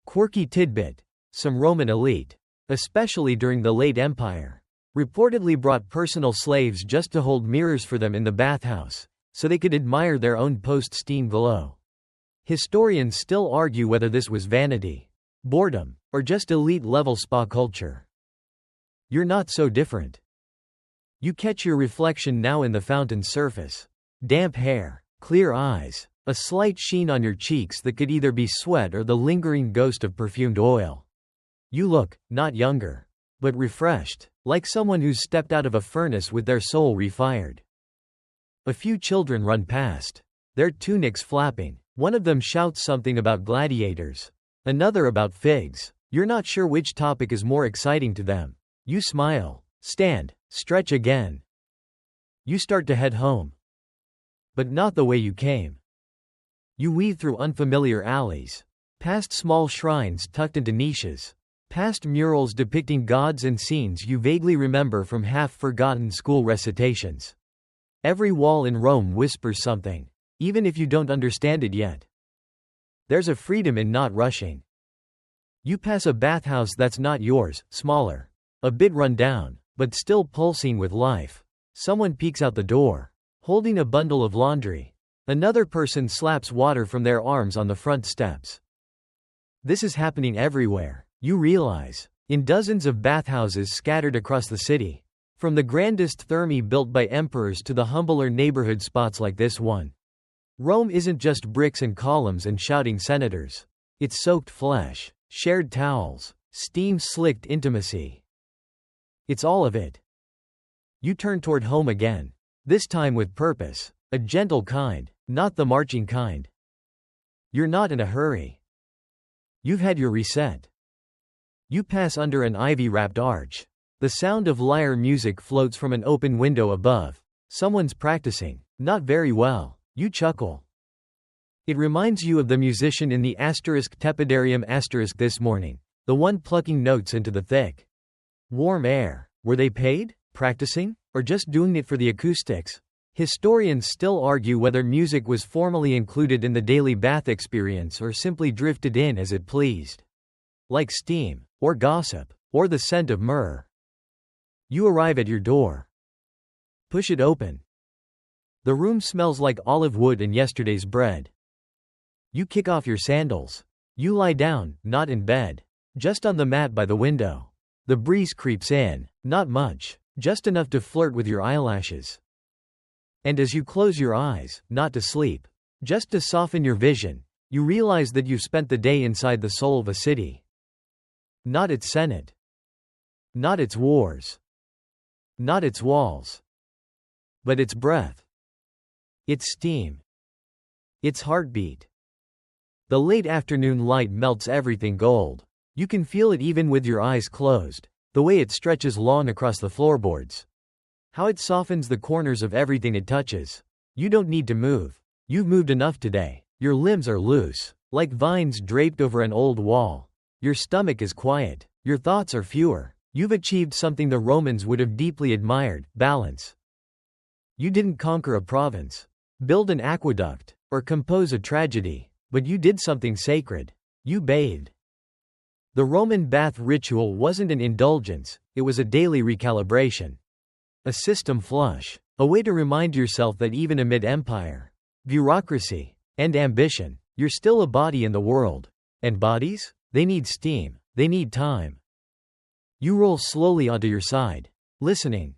Quirky tidbit: some Roman elite, especially during the late Empire, reportedly brought personal slaves just to hold mirrors for them in the bathhouse, so they could admire their own post-steam glow. Historians still argue whether this was vanity, boredom, or just elite-level spa culture. You're not so different. You catch your reflection now in the fountain's surface. Damp hair, clear eyes, a slight sheen on your cheeks that could either be sweat or the lingering ghost of perfumed oil. You look, not younger, but refreshed, like someone who's stepped out of a furnace with their soul refired. A few children run past, their tunics flapping. One of them shouts something about gladiators, another about figs. You're not sure which topic is more exciting to them. You smile, stand, stretch again. You start to head home. But not the way you came. You weave through unfamiliar alleys, past small shrines tucked into niches, past murals depicting gods and scenes you vaguely remember from half-forgotten school recitations. Every wall in Rome whispers something, even if you don't understand it yet. There's a freedom in not rushing. You pass a bathhouse that's not yours, smaller, a bit run down, but still pulsing with life. Someone peeks out the door, holding a bundle of laundry. Another person slaps water from their arms on the front steps. This is happening everywhere, you realize, in dozens of bathhouses scattered across the city. From the grandest thermi built by emperors to the humbler neighborhood spots like this one. Rome isn't just bricks and columns and shouting senators. It's soaked flesh, shared towels, steam-slicked intimacy. It's all of it. You turn toward home again, this time with purpose, a gentle kind, not the marching kind. You're not in a hurry. You've had your reset. You pass under an ivy-wrapped arch. The sound of lyre music floats from an open window above. Someone's practicing, not very well. You chuckle. It reminds you of the musician in the tepidarium this morning, the one plucking notes into the thick, warm air. Were they paid, practicing, or just doing it for the acoustics? Historians still argue whether music was formally included in the daily bath experience or simply drifted in as it pleased. Like steam, or gossip, or the scent of myrrh. You arrive at your door. Push it open. The room smells like olive wood and yesterday's bread. You kick off your sandals. You lie down, not in bed, just on the mat by the window. The breeze creeps in, not much, just enough to flirt with your eyelashes. And as you close your eyes, not to sleep, just to soften your vision, You realize that you've spent the day inside the soul of a city. Not its senate. Not its wars. Not its walls. But its breath. Its steam. Its heartbeat. The late afternoon light melts everything gold. You can feel it even with your eyes closed, the way it stretches long across the floorboards. How it softens the corners of everything it touches. You don't need to move. You've moved enough today. Your limbs are loose, like vines draped over an old wall. Your stomach is quiet. Your thoughts are fewer. You've achieved something the Romans would have deeply admired: balance. You didn't conquer a province, build an aqueduct, or compose a tragedy, but you did something sacred. You bathed. The Roman bath ritual wasn't an indulgence, it was a daily recalibration. A system flush. A way to remind yourself that even amid empire, bureaucracy, and ambition, you're still a body in the world. And bodies? They need steam. They need time. You roll slowly onto your side, listening.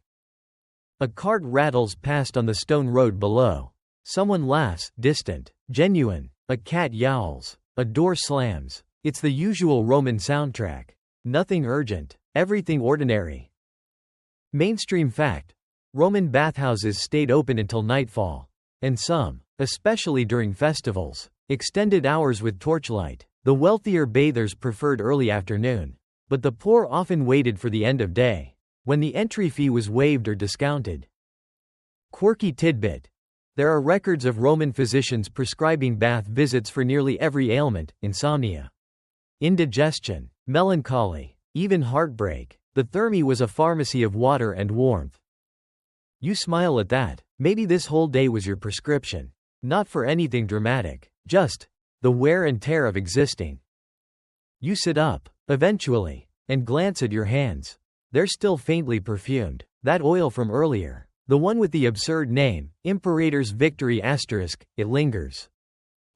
A cart rattles past on the stone road below. Someone laughs, distant, genuine. A cat yowls. A door slams. It's the usual Roman soundtrack. Nothing urgent. Everything ordinary. Mainstream fact: Roman bathhouses stayed open until nightfall. And some, especially during festivals, extended hours with torchlight. The wealthier bathers preferred early afternoon. But the poor often waited for the end of day, when the entry fee was waived or discounted. Quirky tidbit: there are records of Roman physicians prescribing bath visits for nearly every ailment: insomnia, indigestion, melancholy, even heartbreak. The thermi was a pharmacy of water and warmth. You smile at that. Maybe this whole day was your prescription. Not for anything dramatic, just the wear and tear of existing. You sit up, eventually, and glance at your hands. They're still faintly perfumed. That oil from earlier, the one with the absurd name, Imperator's Victory*, it lingers.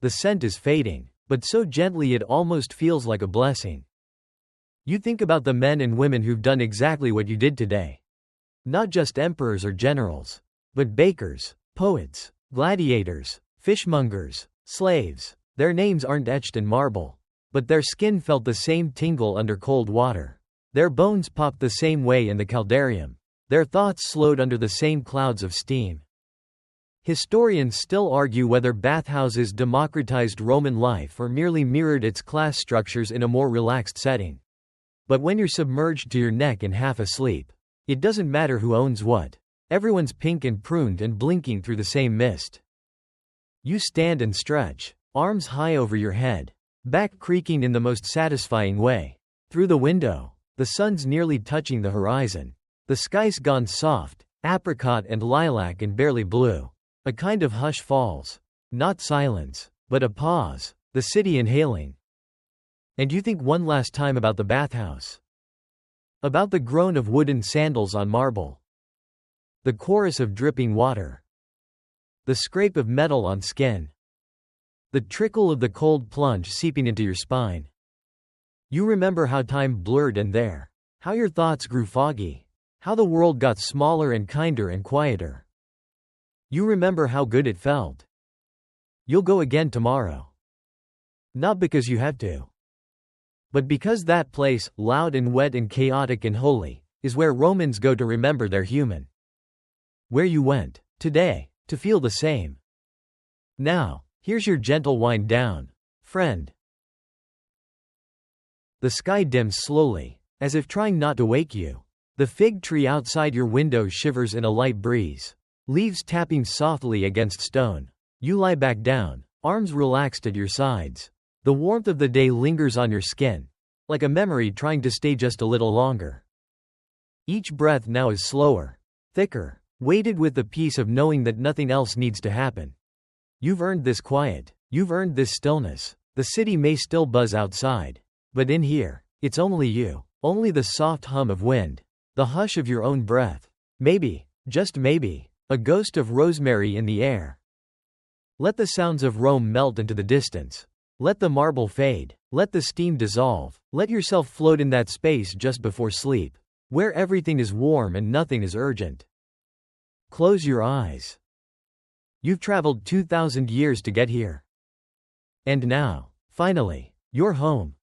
The scent is fading, but so gently it almost feels like a blessing. You think about the men and women who've done exactly what you did today. Not just emperors or generals, but bakers, poets, gladiators, fishmongers, slaves. Their names aren't etched in marble, but their skin felt the same tingle under cold water. Their bones popped the same way in the caldarium. Their thoughts slowed under the same clouds of steam. Historians still argue whether bathhouses democratized Roman life or merely mirrored its class structures in a more relaxed setting. But when you're submerged to your neck and half asleep, it doesn't matter who owns what. Everyone's pink and pruned and blinking through the same mist. You stand and stretch, arms high over your head, back creaking in the most satisfying way. Through the window, the sun's nearly touching the horizon. The sky's gone soft, apricot and lilac and barely blue. A kind of hush falls. Not silence, but a pause, the city inhaling. And you think one last time about the bathhouse. About the groan of wooden sandals on marble. The chorus of dripping water. The scrape of metal on skin. The trickle of the cold plunge seeping into your spine. You remember how time blurred and there. How your thoughts grew foggy. How the world got smaller and kinder and quieter. You remember how good it felt. You'll go again tomorrow. Not because you have to, but because that place, loud and wet and chaotic and holy, is where Romans go to remember they're human. Where you went, today, to feel the same. Now, here's your gentle wind down, friend. The sky dims slowly, as if trying not to wake you. The fig tree outside your window shivers in a light breeze. Leaves tapping softly against stone. You lie back down, arms relaxed at your sides. The warmth of the day lingers on your skin, like a memory trying to stay just a little longer. Each breath now is slower, thicker, weighted with the peace of knowing that nothing else needs to happen. You've earned this quiet, you've earned this stillness. The city may still buzz outside, but in here, it's only you, only the soft hum of wind, the hush of your own breath. Maybe, just maybe, a ghost of rosemary in the air. Let the sounds of Rome melt into the distance. Let the marble fade. Let the steam dissolve. Let yourself float in that space just before sleep, where everything is warm and nothing is urgent. Close your eyes. You've traveled 2,000 years to get here. And now, finally, you're home.